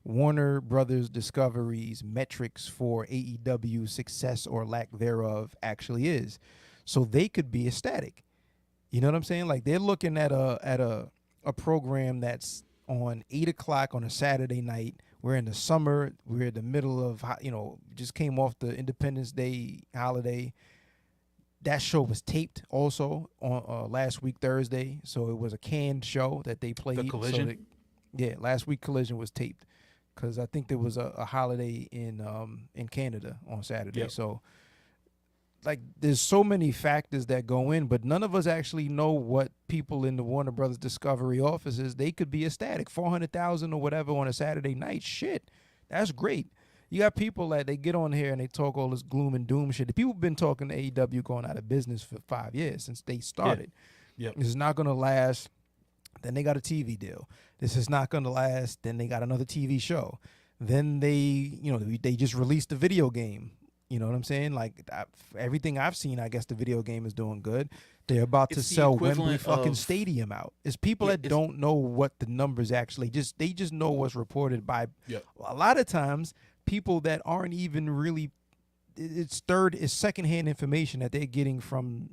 Warner Brothers Discovery's metrics for AEW success or lack thereof actually is. So they could be ecstatic. You know what I'm saying? Like, they're looking at a program that's on 8 o'clock on a Saturday night. We're in the summer. We're in the middle of, just came off the Independence Day holiday. That show was taped also on last week, Thursday. So it was a canned show that they played. The Collision? Last week Collision was taped because I think there was a holiday in Canada on Saturday. Yep. So, like, there's so many factors that go in, but none of us actually know what people in the Warner Brothers Discovery offices, they could be ecstatic. 400,000 or whatever on a Saturday night. Shit, that's great. You got people that they get on here and they talk all this gloom and doom shit. The people have been talking to AEW going out of business for 5 years since they started. Yeah. Yep. This is not going to last. Then they got a TV deal. This is not going to last. Then they got another TV show. Then they just released the video game. You know what I'm saying? Like, everything I've seen, I guess the video game is doing good. They're about to sell Wembley fucking Stadium out. It's people that don't know what the numbers actually they just know what's reported by a lot of times people that aren't even really. It's secondhand information that they're getting from,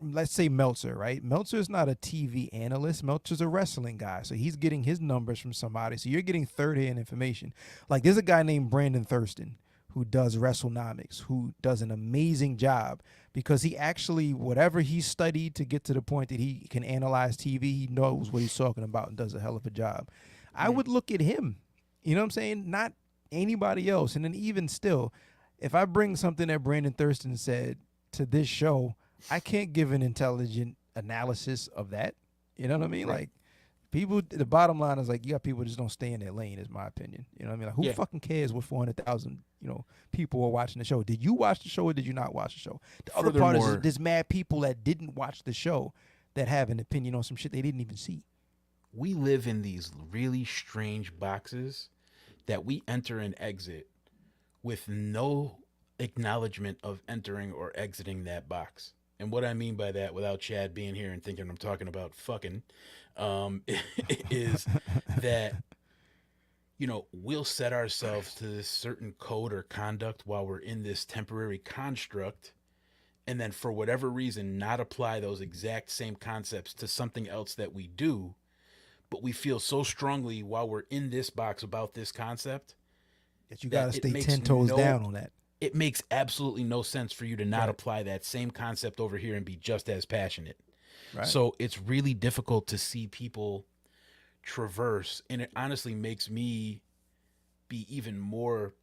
let's say Meltzer, right? Meltzer is not a TV analyst. Meltzer's a wrestling guy, so he's getting his numbers from somebody. So you're getting third-hand information. Like, there's a guy named Brandon Thurston who does WrestleNomics, who does an amazing job because he actually, whatever he studied to get to the point that he can analyze TV, he knows what he's talking about and does a hell of a job. I would look at him, you know what I'm saying? Not anybody else. And then even still, if I bring something that Brandon Thurston said to this show, I can't give an intelligent analysis of that. You know what I mean? Right. Like, people, the bottom line is, like, you got people just don't stay in their lane, is my opinion. You know what I mean? Like, who fucking cares what 400,000, people are watching the show? Did you watch the show or did you not watch the show? The other part is there's mad people that didn't watch the show that have an opinion on some shit they didn't even see. We live in these really strange boxes that we enter and exit with no acknowledgement of entering or exiting that box. And what I mean by that, without Chad being here and thinking I'm talking about fucking, is that, we'll set ourselves to this certain code or conduct while we're in this temporary construct, and then for whatever reason not apply those exact same concepts to something else that we do, but we feel so strongly while we're in this box about this concept that you got to stay 10 toes down on that. It makes absolutely no sense for you to not apply that same concept over here and be just as passionate. Right. So it's really difficult to see people traverse, and it honestly makes me be even more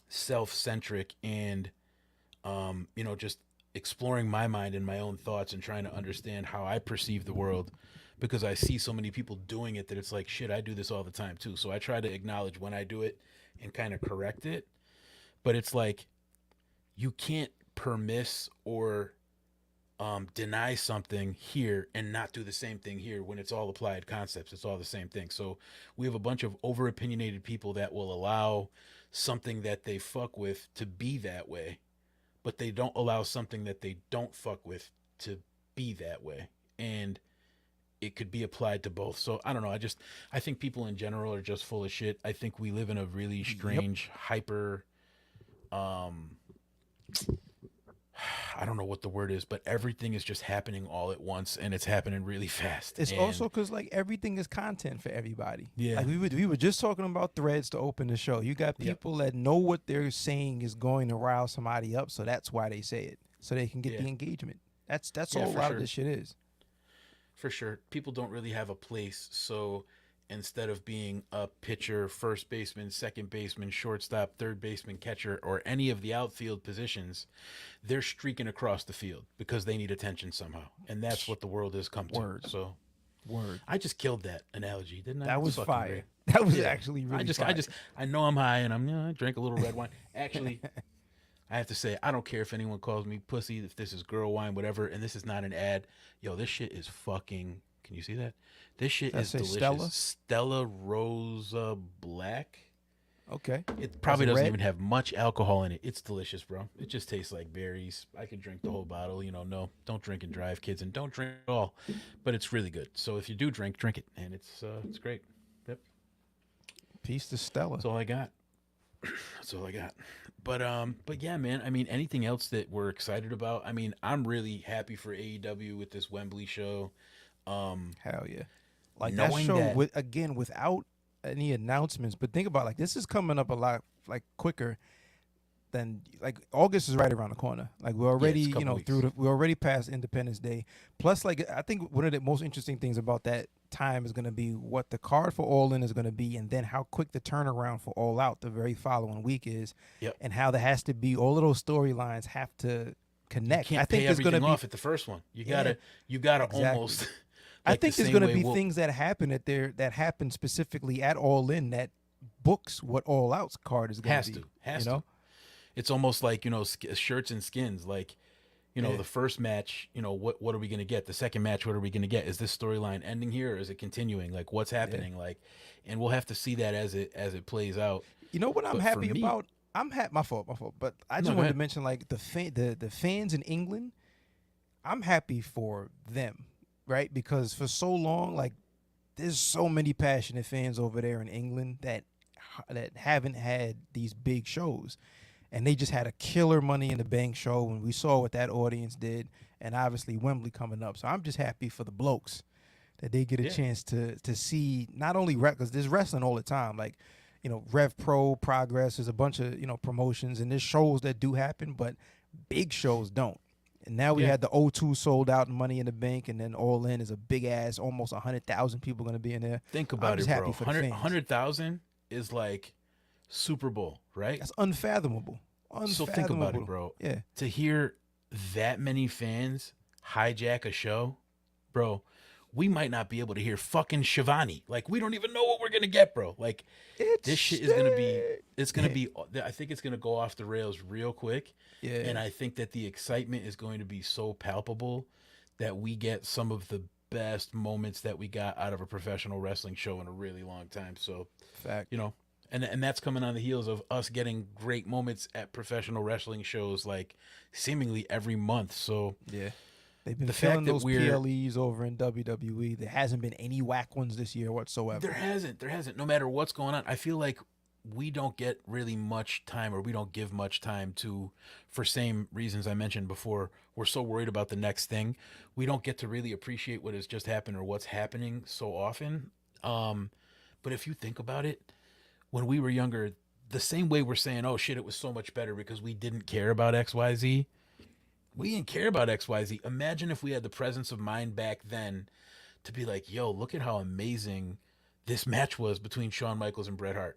self-centric and, just exploring my mind and my own thoughts and trying to understand how I perceive the world, because I see so many people doing it that it's like, shit, I do this all the time too. So I try to acknowledge when I do it and kind of correct it. But it's like, you can't permiss or deny something here and not do the same thing here when it's all applied concepts. It's all the same thing. So we have a bunch of over opinionated people that will allow something that they fuck with to be that way, but they don't allow something that they don't fuck with to be that way. And it could be applied to both. So I don't know. I think people in general are just full of shit. I think we live in a really strange, hyper, I don't know what the word is, but everything is just happening all at once, and it's happening really fast. It's also because, like, everything is content for everybody. Yeah. Like, we were just talking about threads to open the show. You got people that know what they're saying is going to rile somebody up, so that's why they say it, so they can get the engagement. That's all a lot of this shit is. For sure. People don't really have a place, so instead of being a pitcher, first baseman, second baseman, shortstop, third baseman, catcher, or any of the outfield positions, they're streaking across the field because they need attention somehow. And that's what the world has come to. Word. So, Word. I just killed that analogy, didn't I? That was fire. Great. That was actually really fire. I know I'm high and I drank a little red wine. Actually, I have to say, I don't care if anyone calls me pussy, if this is girl wine, whatever, and this is not an ad. Yo, this shit is fucking. Can you see that? This shit is delicious. Stella? Stella Rosa Black. Okay. It probably doesn't even have much alcohol in it. It's delicious, bro. It just tastes like berries. I could drink the whole bottle. No, don't drink and drive, kids, and don't drink at all. But it's really good. So if you do drink it, and it's great. Yep. Peace to Stella. That's all I got. That's all I got. But yeah, man. I mean, anything else that we're excited about? I mean, I'm really happy for AEW with this Wembley show. Hell yeah. Like that show without any announcements, but think about this is coming up a lot quicker than August is right around the corner. We're already we're already past Independence Day. Plus I think one of the most interesting things about that time is going to be what the card for All In is going to be, and then how quick the turnaround for All Out the very following week is. Yep. And how there has to be all of those storylines have to connect. You can't pay everything off at the first one. You gotta exactly. Almost. I think there's going to be things that happen that happen specifically at All In that books what All Out's card is going to be. Has to. It's almost like, shirts and skins. The first match, what are we going to get? The second match, what are we going to get? Is this storyline ending here, or is it continuing? What's happening? And we'll have to see that as it plays out. You know what I'm happy about? My fault. But I just wanted to mention the fans in England. I'm happy for them. Right, because for so long, there's so many passionate fans over there in England that haven't had these big shows, and they just had a killer Money in the Bank show, and we saw what that audience did, and obviously Wembley coming up. So I'm just happy for the blokes that they get a chance to see not only because there's wrestling all the time, Rev Pro, Progress, there's a bunch of promotions, and there's shows that do happen, but big shows don't. And now we had the O2 sold out and Money in the Bank, and then All In is a big ass, almost 100,000 people going to be in there. Think about it, bro. 100,000 is like Super Bowl, right? That's unfathomable. So think about it, bro. Yeah. To hear that many fans hijack a show, bro, we might not be able to hear fucking Shivani. We don't even know what we're going to get, bro. This shit is going to be, I think it's going to go off the rails real quick. Yeah. And I think that the excitement is going to be so palpable that we get some of the best moments that we got out of a professional wrestling show in a really long time. So, fact. And that's coming on the heels of us getting great moments at professional wrestling shows seemingly every month. So, yeah. They've been filling those PLEs over in WWE. There hasn't been any whack ones this year whatsoever. There hasn't. No matter what's going on, I feel like we don't get really much time, or we don't give much time to, for same reasons I mentioned before. We're so worried about the next thing. We don't get to really appreciate what has just happened or what's happening so often. But if you think about it, when we were younger, the same way we're saying, oh shit, it was so much better because we didn't care about XYZ. We didn't care about XYZ. Imagine if we had the presence of mind back then to be like, yo, look at how amazing this match was between Shawn Michaels and Bret Hart.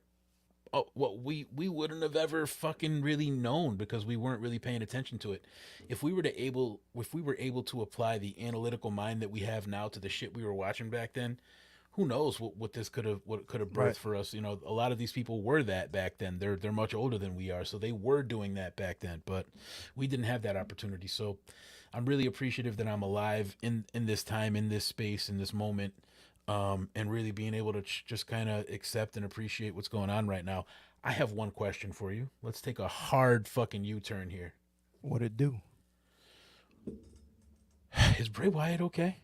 Oh, well, we wouldn't have ever fucking really known because we weren't really paying attention to it. If we were able to apply the analytical mind that we have now to the shit we were watching back then, who knows what could have birthed for us. A lot of these people were that back then. They're much older than we are, so they were doing that back then, but we didn't have that opportunity. So I'm really appreciative that I'm alive in this time, in this space, in this moment, and really being able to just kind of accept and appreciate what's going on right now. I have one question for you. Let's take a hard fucking U-turn here. What'd it do? Is Bray Wyatt okay?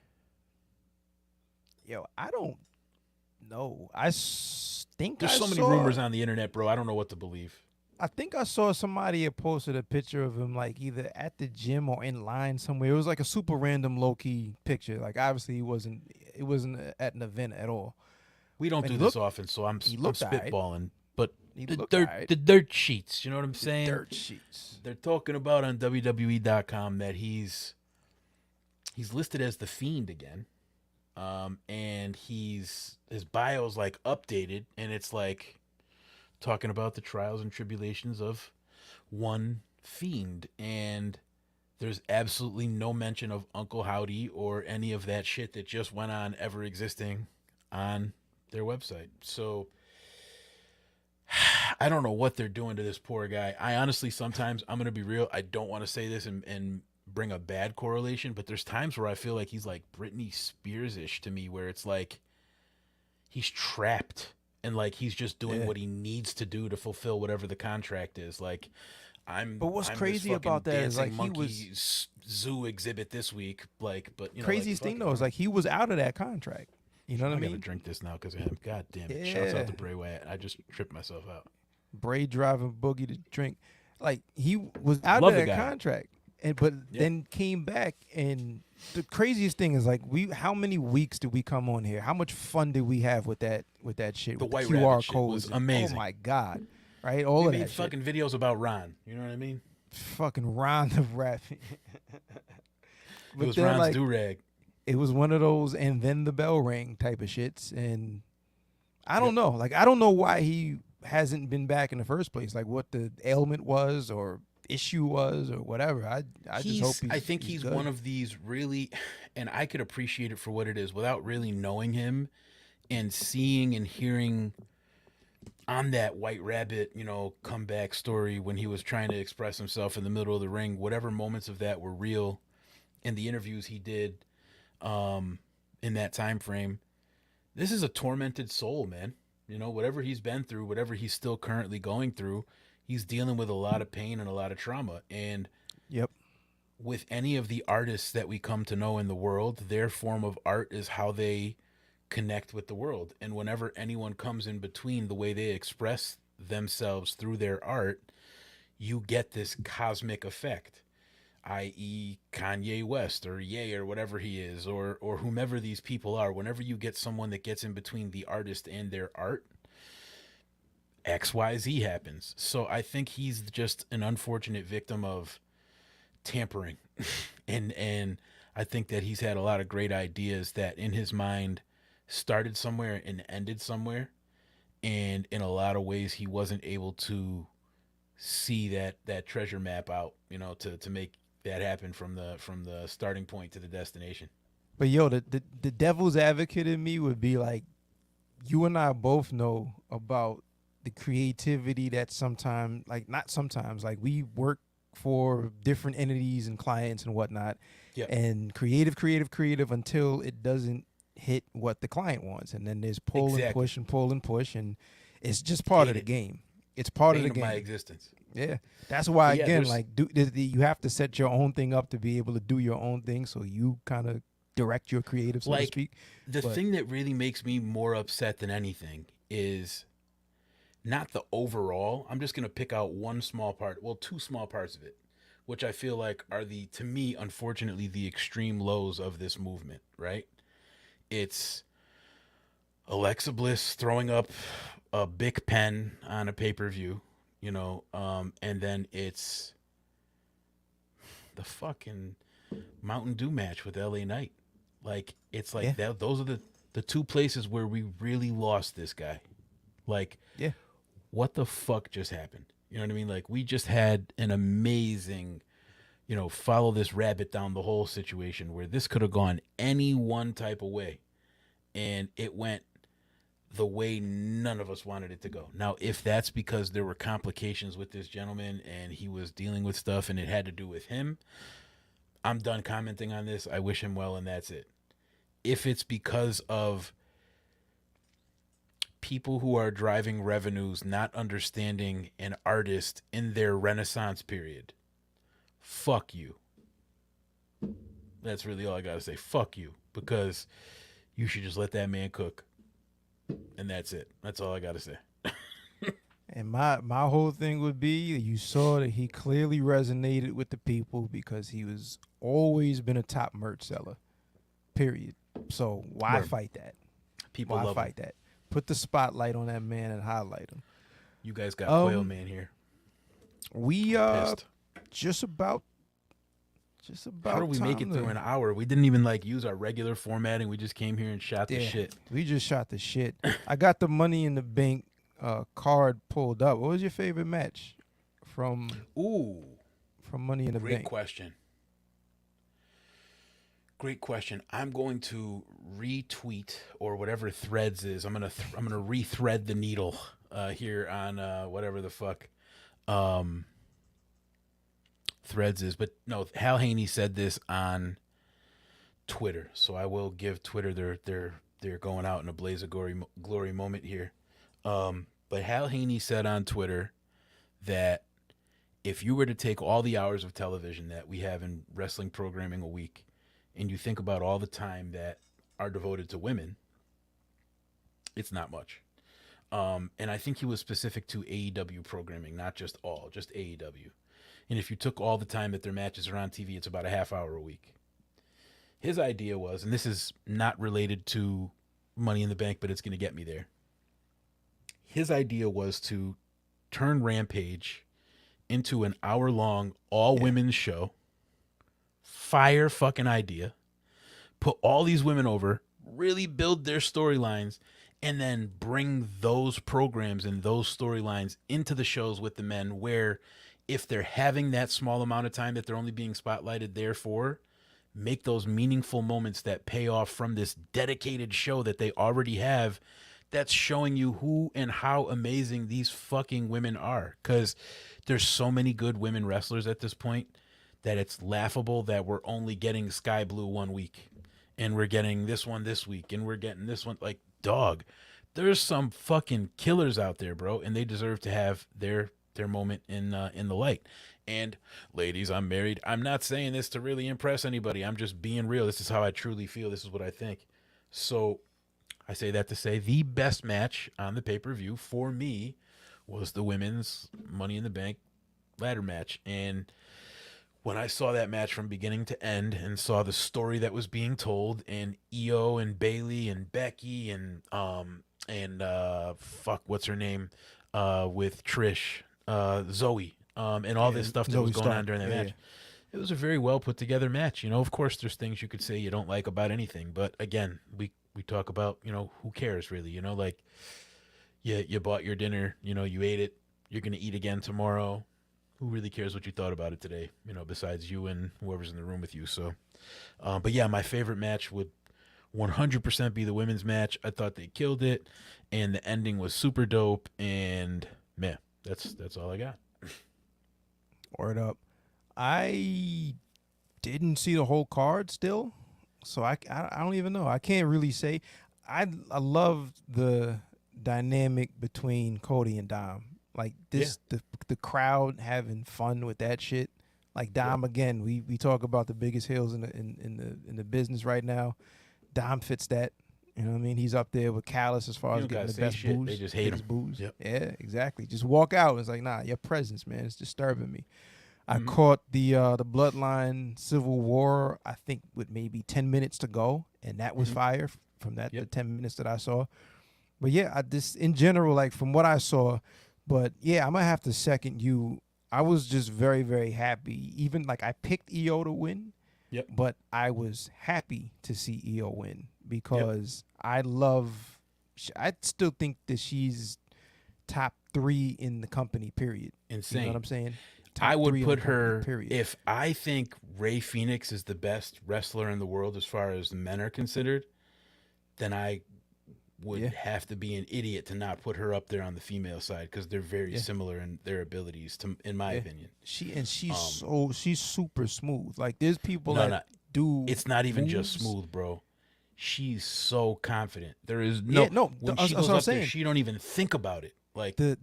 Yo, I don't know. I think there's so many rumors on the internet, bro. I don't know what to believe. I think I saw somebody had posted a picture of him either at the gym or in line somewhere. It was a super random low key picture. Obviously it wasn't at an event at all. We don't do this often, so I'm spitballing. Right. But the dirt sheets, you know what I'm saying? Dirt sheets. They're talking about on WWE.com that he's listed as the Fiend again. And his bio's updated, and it's talking about the trials and tribulations of one Fiend, and there's absolutely no mention of Uncle Howdy or any of that shit that just went on ever existing on their website. So I don't know what they're doing to this poor guy. I honestly, sometimes, I'm going to be real, I don't want to say this and bring a bad correlation, but there's times where I feel like he's like Britney Spears-ish to me, where it's like he's trapped and like he's just doing what he needs to do to fulfill whatever the contract is. Like, But what's I'm crazy this fucking about that is, dancing like, he monkey was zoo exhibit this week. Like, but you know, craziest like, thing though is like he was out of that contract. You know what I I mean? gotta drink this now because of him. God damn it! Shouts Yeah. out to Bray Wyatt. I just tripped myself out. Bray driving Boogie to drink. Like, he was out Love of the that guy. contract, but then came back. And the craziest thing is, like, how many weeks did we come on here? How much fun did we have with that shit? The with White the Rabbit QR shit codes. was and- amazing. Oh my god! Right, all We of made that shit. fucking videos about Ron. You know what I mean? Fucking round of rapping. It was Ron's like, do-rag. it was one of those and then the bell rang type of shits. And I don't know. Like, I don't know why he hasn't been back in the first place. Like, what the ailment was or issue was or whatever. I just hope I think he's good. one of these really, and I could appreciate it for what it is without really knowing him and seeing and hearing on that White Rabbit, you know, comeback story when he was trying to express himself in the middle of the ring, whatever moments of that were real in the interviews he did in that time frame. This is a tormented soul, man. You know, whatever he's been through, whatever he's still currently going through, he's dealing with a lot of pain and a lot of trauma. And Yep. with any of the artists that we come to know in the world, their form of art is how they connect with the world. And whenever anyone comes in between the way they express themselves through their art, you get this cosmic effect, i.e. Kanye West or Ye or whatever he is, or whomever these people are. Whenever you get someone that gets in between the artist and their art, XYZ happens. So I think he's just an unfortunate victim of tampering. and I think that he's had a lot of great ideas that in his mind started somewhere and ended somewhere. And in a lot of ways, he wasn't able to see that treasure map out, you know, to make that happen from the starting point to the destination. But yo, the devil's advocate in me would be like, you and I both know about the creativity that sometimes, like, not sometimes, like, we work for different entities and clients and whatnot, and creative until it doesn't hit what the client wants, and then there's pull and push, and it's just part of the game. It's part of the game. My existence. Yeah, that's why Yeah, again, like, you have to set your own thing up to be able to do your own thing, so you kind of direct your creative, so to speak. The thing that really makes me more upset than anything is not the overall. I'm just going to pick out one small part, well, two small parts of it, which I feel like are to me, unfortunately, the extreme lows of this movement, right? It's Alexa Bliss throwing up a Bic pen on a pay-per-view, you know, and then it's the fucking Mountain Dew match with LA Knight. Like, it's like that. Those are the two places where we really lost this guy. Like, what the fuck just happened? You know what I mean? Like, we just had an amazing, you know, follow this rabbit down the hole situation where this could have gone any one type of way. And it went the way none of us wanted it to go. Now, if that's because there were complications with this gentleman and he was dealing with stuff and it had to do with him, I'm done commenting on this. I wish him well, and that's it. If it's because of people who are driving revenues not understanding an artist in their renaissance period, fuck you. That's really all I gotta say. Fuck you. Because you should just let that man cook. And that's it. That's all I gotta say. And my whole thing would be, you saw that he clearly resonated with the people because he was always been a top merch seller, period. So why fight that? People why love fight him. that? Put the spotlight on that man and highlight him. You guys got Quail Man here. We Pissed. just about How do we make it through an hour? We didn't even like use our regular formatting. We just came here and shot the shit. We just shot the shit. I got the Money in the Bank card pulled up. What was your favorite match from Money in the Bank? Great question. great question. I'm going to retweet or whatever Threads is. I'm gonna rethread the needle here on whatever the fuck Threads is. But no, Hal Haney said this on Twitter, so I will give Twitter they're going out in a blaze of glory moment here. But Hal Haney said on Twitter that if you were to take all the hours of television that we have in wrestling programming a week, and you think about all the time that are devoted to women, it's not much. And I think he was specific to AEW programming, not just AEW. And if you took all the time that their matches are on TV, it's about a half hour a week. His idea was, and this is not related to Money in the Bank, but it's going to get me there. His idea was to turn Rampage into an hour-long all-women's show. Fire fucking idea. Put all these women over, really build their storylines, and then bring those programs and those storylines into the shows with the men, where if they're having that small amount of time that they're only being spotlighted there for, make those meaningful moments that pay off from this dedicated show that they already have, that's showing you who and how amazing these fucking women are. Because there's so many good women wrestlers at this point that it's laughable that we're only getting Sky Blue one week, and we're getting this one this week, and we're getting this one. Like, dog, there's some fucking killers out there, bro, and they deserve to have their moment in the light. And ladies, I'm married. I'm not saying this to really impress anybody. I'm just being real. This is how I truly feel. This is what I think. So I say that to say the best match on the pay-per-view for me was the women's Money in the Bank ladder match. And when I saw that match from beginning to end and saw the story that was being told, and Io and Bayley and Becky and what's her name with Trish, Zoe, and all this stuff that was going on during that match. It was a very well put together match. You know, of course, there's things you could say you don't like about anything, but again, we talk about, you know, who cares really? You know, like, you bought your dinner, you know, you ate it, you're gonna eat again tomorrow. Who really cares what you thought about it today? You know, besides you and whoever's in the room with you. So, but yeah, my favorite match would 100% be the women's match. I thought they killed it, and the ending was super dope. And man, that's all I got. Word up. I didn't see the whole card still, so I don't even know. I can't really say. I love the dynamic between Cody and Dom. Like this, the crowd having fun with that shit. Like Dom, again, we talk about the biggest heels in the business right now. Dom fits that. You know what I mean? He's up there with Callis as far as getting the best booze. They just hate him. Booze. Yep. Yeah, exactly. Just walk out. It's like, nah, your presence, man, it's disturbing me. I caught the Bloodline Civil War, I think, with maybe 10 minutes to go, and that was fire from that the 10 minutes that I saw. But yeah, I just in general, like from what I saw. But yeah, I'm gonna have to second you. I was just very, very happy. Even like I picked Io to win. Yep. But I was happy to see Io win because I still think that she's top 3 in the company, period. Insane. You know what I'm saying? I would put her, period. If I think Rey Fenix is the best wrestler in the world as far as men are considered, then I would have to be an idiot to not put her up there on the female side, because they're very similar in their abilities, in my opinion. She's super smooth. Like there's people do. It's not even just smooth, bro. She's so confident. There is when she goes up there, she don't even think about it. Like the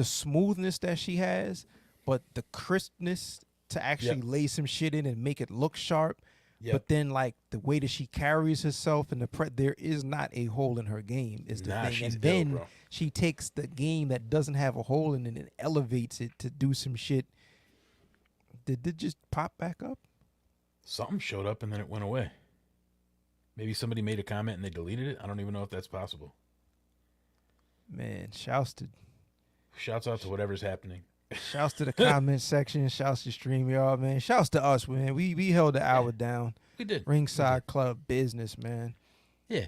smoothness that she has, but the crispness to actually lay some shit in and make it look sharp. Yep. But then, like, the way that she carries herself and there is not a hole in her game is the thing. And then she takes the game that doesn't have a hole in it and elevates it to do some shit. Did it just pop back up? Something showed up and then it went away. Maybe somebody made a comment and they deleted it. I don't even know if that's possible. Man, shouts out to whatever's happening. Shouts to the comment section. Shouts to StreamYard, man. Shouts to us, man. We held the hour down. We did. Ringside Club business, man. Yeah.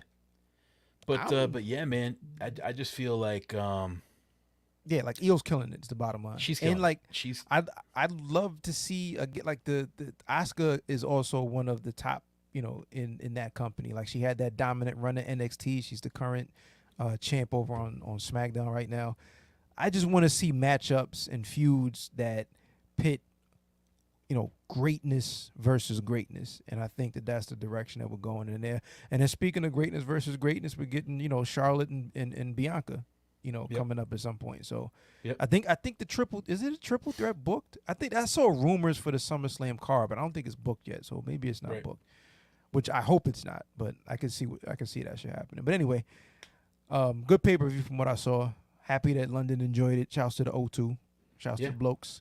But yeah, man. I just feel like like Io's killing it. It's the bottom line. She's killing I'd love to see like the Asuka is also one of the top in that company. Like she had that dominant run at NXT. She's the current champ over on SmackDown right now. I just want to see matchups and feuds that pit, greatness versus greatness. And I think that that's the direction that we're going in there. And then speaking of greatness versus greatness, we're getting, Charlotte and Bianca, coming up at some point. So I think is it a triple threat booked? I think I saw rumors for the SummerSlam card, but I don't think it's booked yet. So maybe it's not booked, which I hope it's not, but I can see that shit happening. But anyway, good pay-per-view from what I saw. Happy that London enjoyed it. Shouts to the O2. Shouts to the blokes.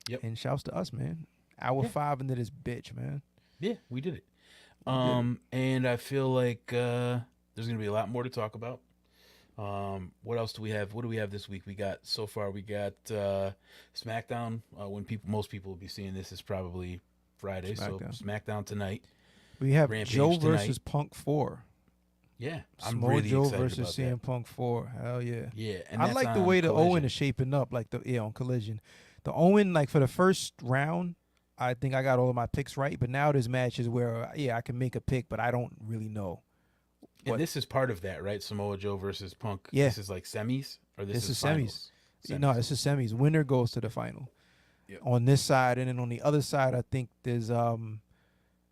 Yep. And shouts to us, man. Hour 5 into this bitch, man. Yeah, we did it. And I feel like there's going to be a lot more to talk about. What else do we have? What do we have this week? We got SmackDown. When most people will be seeing this is probably Friday. SmackDown. So SmackDown tonight. We have Rampage Joe tonight. versus Punk 4. Yeah, I'm Samoa really Joe excited versus about CM that. Punk 4. Hell yeah. Yeah, and I like the way the Collision. Owen is shaping up, like on Collision. The Owen, like for the first round, I think I got all of my picks right. But now there's matches where, I can make a pick, but I don't really know. And this is part of that, right? Samoa Joe versus Punk. Yeah. This is like semis, or this is semis. Semis. No, this is semis. Winner goes to the final. Yep. On this side, and then on the other side, I think there's and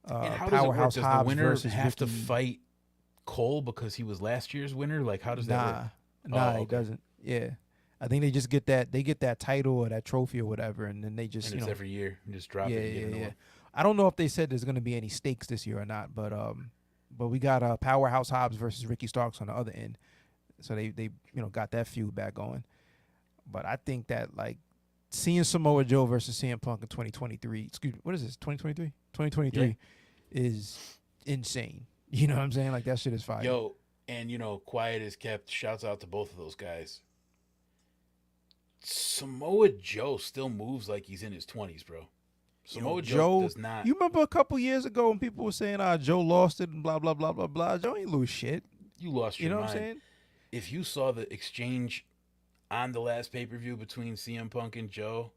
how Powerhouse does it work? Does Hobbs the winner versus have to Ricky. fight Cole because he was last year's winner? Like, how does that work? Nah, Oh, it doesn't. Yeah, I think they just get that title or that trophy or whatever, and then they just And it's every year. You just drop it and get another one. I don't know if they said there's going to be any stakes this year or not, but we got Powerhouse Hobbs versus Ricky Starks on the other end, so they got that feud back going. But I think that like seeing Samoa Joe versus CM Punk in 2023, excuse me, what is this? 2023? 2023 is insane. You know what I'm saying? Like that shit is fire. Yo, and quiet is kept. Shouts out to both of those guys. Samoa Joe still moves like he's in his 20s, bro. Samoa Joe does not. You remember a couple years ago when people were saying, Joe lost it and blah, blah, blah, blah, blah. Joe ain't lose shit. You lost your mind. You know what I'm saying? If you saw the exchange on the last pay-per-view between CM Punk and Joe,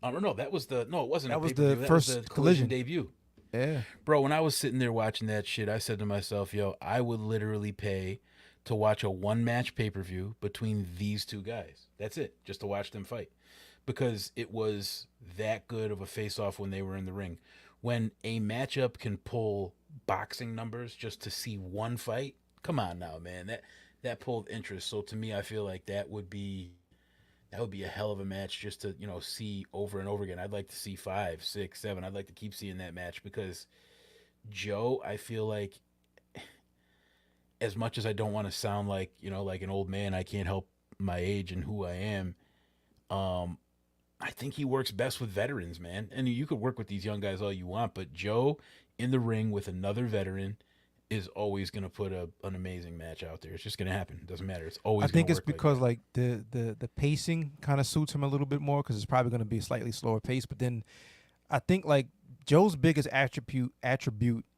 I don't know. It wasn't that a was pay-per-view. the first was the collision debut. Yeah. Bro, when I was sitting there watching that shit, I said to myself, yo, I would literally pay to watch a one-match pay-per-view between these two guys. That's it, just to watch them fight. Because it was that good of a face-off when they were in the ring. When a matchup can pull boxing numbers just to see one fight, come on now, man. That pulled interest. So to me, I feel like that would be a hell of a match just to, see over and over again. I'd like to see 5, 6, 7. I'd like to keep seeing that match because Joe, I feel like, as much as I don't want to sound like, like an old man, I can't help my age and who I am. I think he works best with veterans, man. And you could work with these young guys all you want, but Joe in the ring with another veteran is always going to put an amazing match out there. It's just going to happen. It doesn't matter. It's always. I think it's work because like the pacing kind of suits him a little bit more because it's probably going to be a slightly slower pace. But then I think like Joe's biggest attribute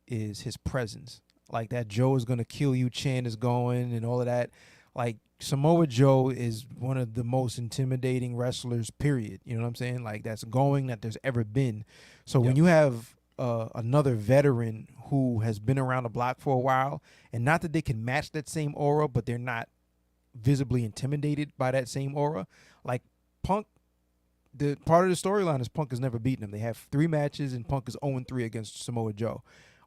is his presence. Like that Joe is going to kill you chant is going and all of that. Like Samoa Joe is one of the most intimidating wrestlers, period. You know what I'm saying? Like that's going that there's ever been. So when you have another veteran who has been around the block for a while, and not that they can match that same aura, but they're not visibly intimidated by that same aura. Like Punk, the part of the storyline is Punk has never beaten him. They have 3 matches, and Punk is 0-3 against Samoa Joe.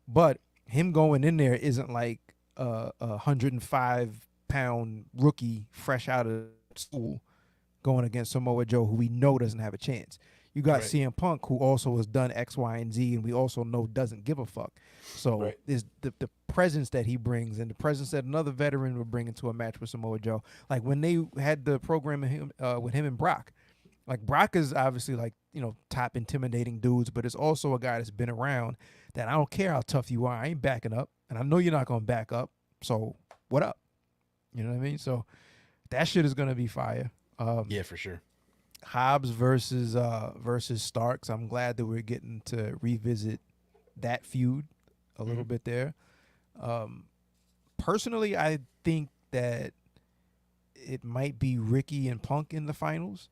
But him going in there isn't like a 105-pound rookie fresh out of school going against Samoa Joe, who we know doesn't have a chance. You got CM Punk, who also has done X, Y, and Z, and we also know doesn't give a fuck. So there's the presence that he brings and the presence that another veteran would bring into a match with Samoa Joe. Like when they had the program with him and Brock. Like Brock is obviously like, top intimidating dudes, but it's also a guy that's been around that I don't care how tough you are. I ain't backing up, and I know you're not going to back up. So what up? You know what I mean? So that shit is going to be fire. Yeah, for sure. Hobbs versus Starks. I'm glad that we're getting to revisit that feud a little bit there. Personally, I think that it might be Ricky and Punk in the finals.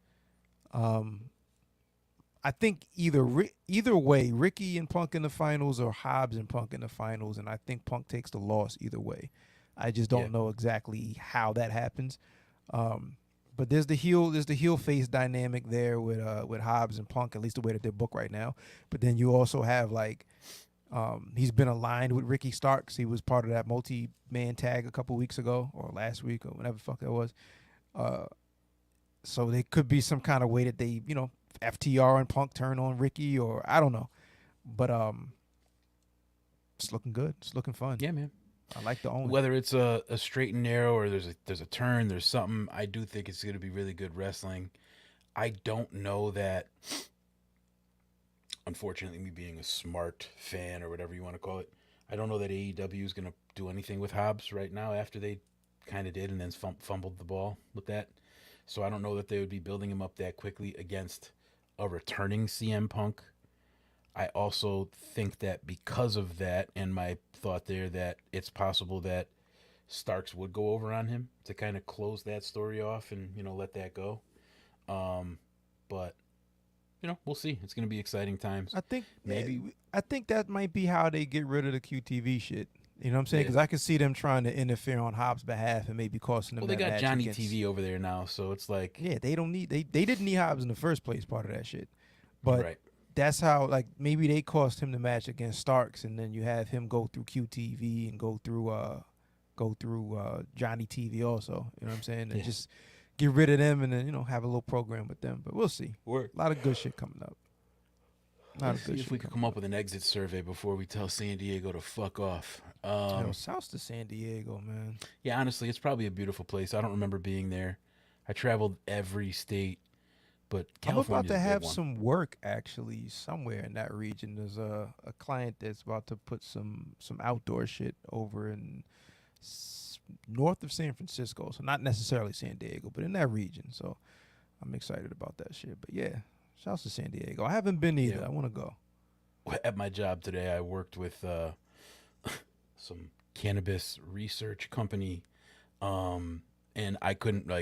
I I think either way, Ricky and Punk in the finals or Hobbs and Punk in the finals, and I think Punk takes the loss either way. I just don't know exactly how that happens. But there's the heel face dynamic there with Hobbs and Punk, at least the way that they're booked right now. But then you also have like he's been aligned with Ricky Starks. He was part of that multi-man tag a couple weeks ago or last week or whenever the fuck that was. So there could be some kind of way that they, FTR and Punk turn on Ricky, or I don't know. But it's looking good. It's looking fun. Yeah, man. I like the only. Whether it's a straight and narrow or there's a turn, there's something, I do think it's going to be really good wrestling. I don't know that, unfortunately, me being a smart fan or whatever you want to call it, I don't know that AEW is going to do anything with Hobbs right now after they kind of did and then fumbled the ball with that. So I don't know that they would be building him up that quickly against a returning CM Punk. I also think that because of that, and my thought there, that it's possible that Starks would go over on him to kind of close that story off and, let that go. But, we'll see. It's going to be exciting times. I think that might be how they get rid of the QTV shit. You know what I'm saying? Because I could see them trying to interfere on Hobbs' behalf and maybe costing them. Well, they got Johnny against... TV over there now, so it's like, yeah, they don't need they didn't need Hobbs in the first place. Part of that shit, but that's how maybe they cost him the match against Starks, and then you have him go through QTV and go through Johnny TV also. You know what I'm saying? And just get rid of them and then have a little program with them. But we'll see. A lot of good shit coming up. Let's see if we could come up with an exit survey before we tell San Diego to fuck off. Shouts to San Diego, man. Yeah, honestly, it's probably a beautiful place. I don't remember being there. I traveled every state, but California's I'm about to have one. some work actually somewhere in that region. There's a client that's about to put some outdoor shit over in north of San Francisco, so not necessarily San Diego, but in that region. So I'm excited about that shit. But yeah. Shouts to San Diego. I haven't been either. I want to go. At my job today, I worked with some cannabis research company, and I couldn't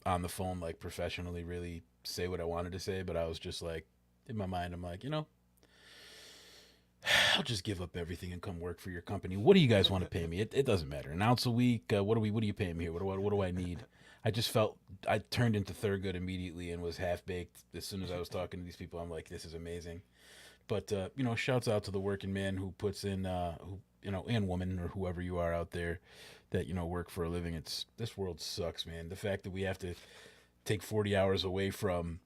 on the phone professionally really say what I wanted to say, but I was just in my mind, I'm like, I'll just give up everything and come work for your company. What do you guys want to pay me? It doesn't matter. An ounce a week. What are you paying me here? What do I need? I just felt I turned into Thurgood immediately and was half baked as soon as I was talking to these people. I'm like, this is amazing. But shouts out to the working man who puts in, and woman or whoever you are out there that work for a living. This world sucks, man. The fact that we have to take 40 hours away from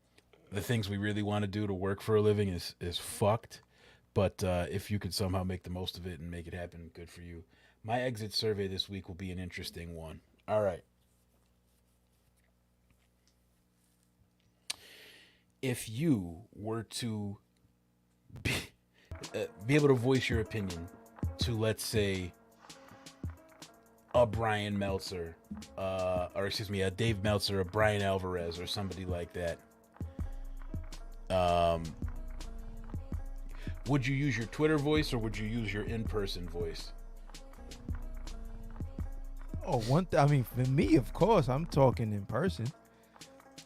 the things we really want to do to work for a living is fucked. But if you could somehow make the most of it and make it happen, good for you. My exit survey this week will be an interesting one. All right. If you were to be able to voice your opinion to, let's say, a Brian Meltzer, a Dave Meltzer, a Brian Alvarez, or somebody like that, would you use your Twitter voice or would you use your in-person voice? Oh, for me, of course, I'm talking in person.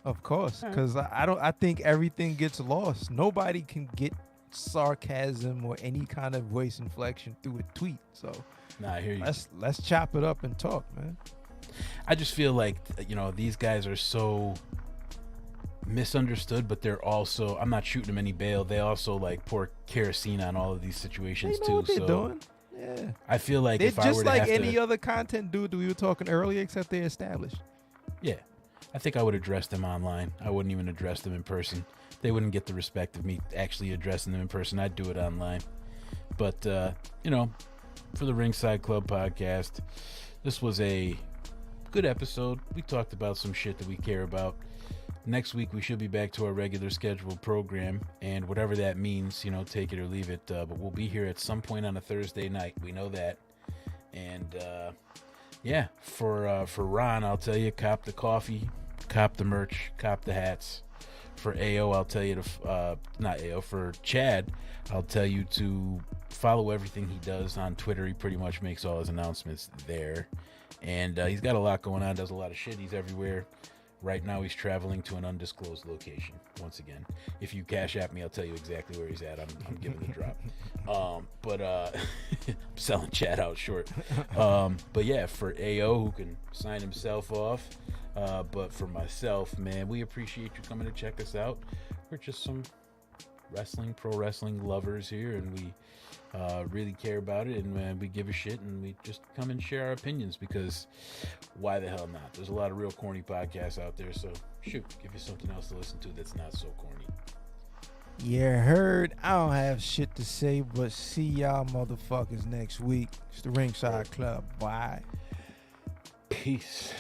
Of course, because I think everything gets lost. Nobody can get sarcasm or any kind of voice inflection through a tweet. So, I hear you. Let's chop it up and talk, man. I just feel like these guys are so misunderstood, but they're also, I'm not shooting them any bail. They also pour kerosene on all of these situations they know too. What they're doing. Yeah. I feel like they're if I were just to have any to, other content dude that we were talking earlier, except they're established. Yeah. I think I would address them online. I wouldn't even address them in person. They wouldn't get the respect of me actually addressing them in person. I'd do it online. But, for the Ringside Club podcast, this was a good episode. We talked about some shit that we care about. Next week, we should be back to our regular scheduled program. And whatever that means, take it or leave it. But we'll be here at some point on a Thursday night. We know that. And, for Ron, I'll tell you, cop the coffee, cop the merch, cop the hats. For AO, I'll tell you for Chad, I'll tell you to follow everything he does on Twitter. He pretty much makes all his announcements there. And he's got a lot going on, does a lot of shit. He's everywhere. Right now, he's traveling to an undisclosed location. Once again, if you cash at me, I'll tell you exactly where he's at. I'm giving the drop. But I'm selling Chad out short. But yeah, for AO, who can sign himself off. But for myself, man, we appreciate you coming to check us out. We're just some pro wrestling lovers here, and we really care about it, and we give a shit, and we just come and share our opinions, because why the hell not? There's a lot of real corny podcasts out there, so shoot, give you something else to listen to that's not so corny. Yeah, heard. I don't have shit to say, but see y'all motherfuckers next week. It's the Ringside Club. Bye. Peace.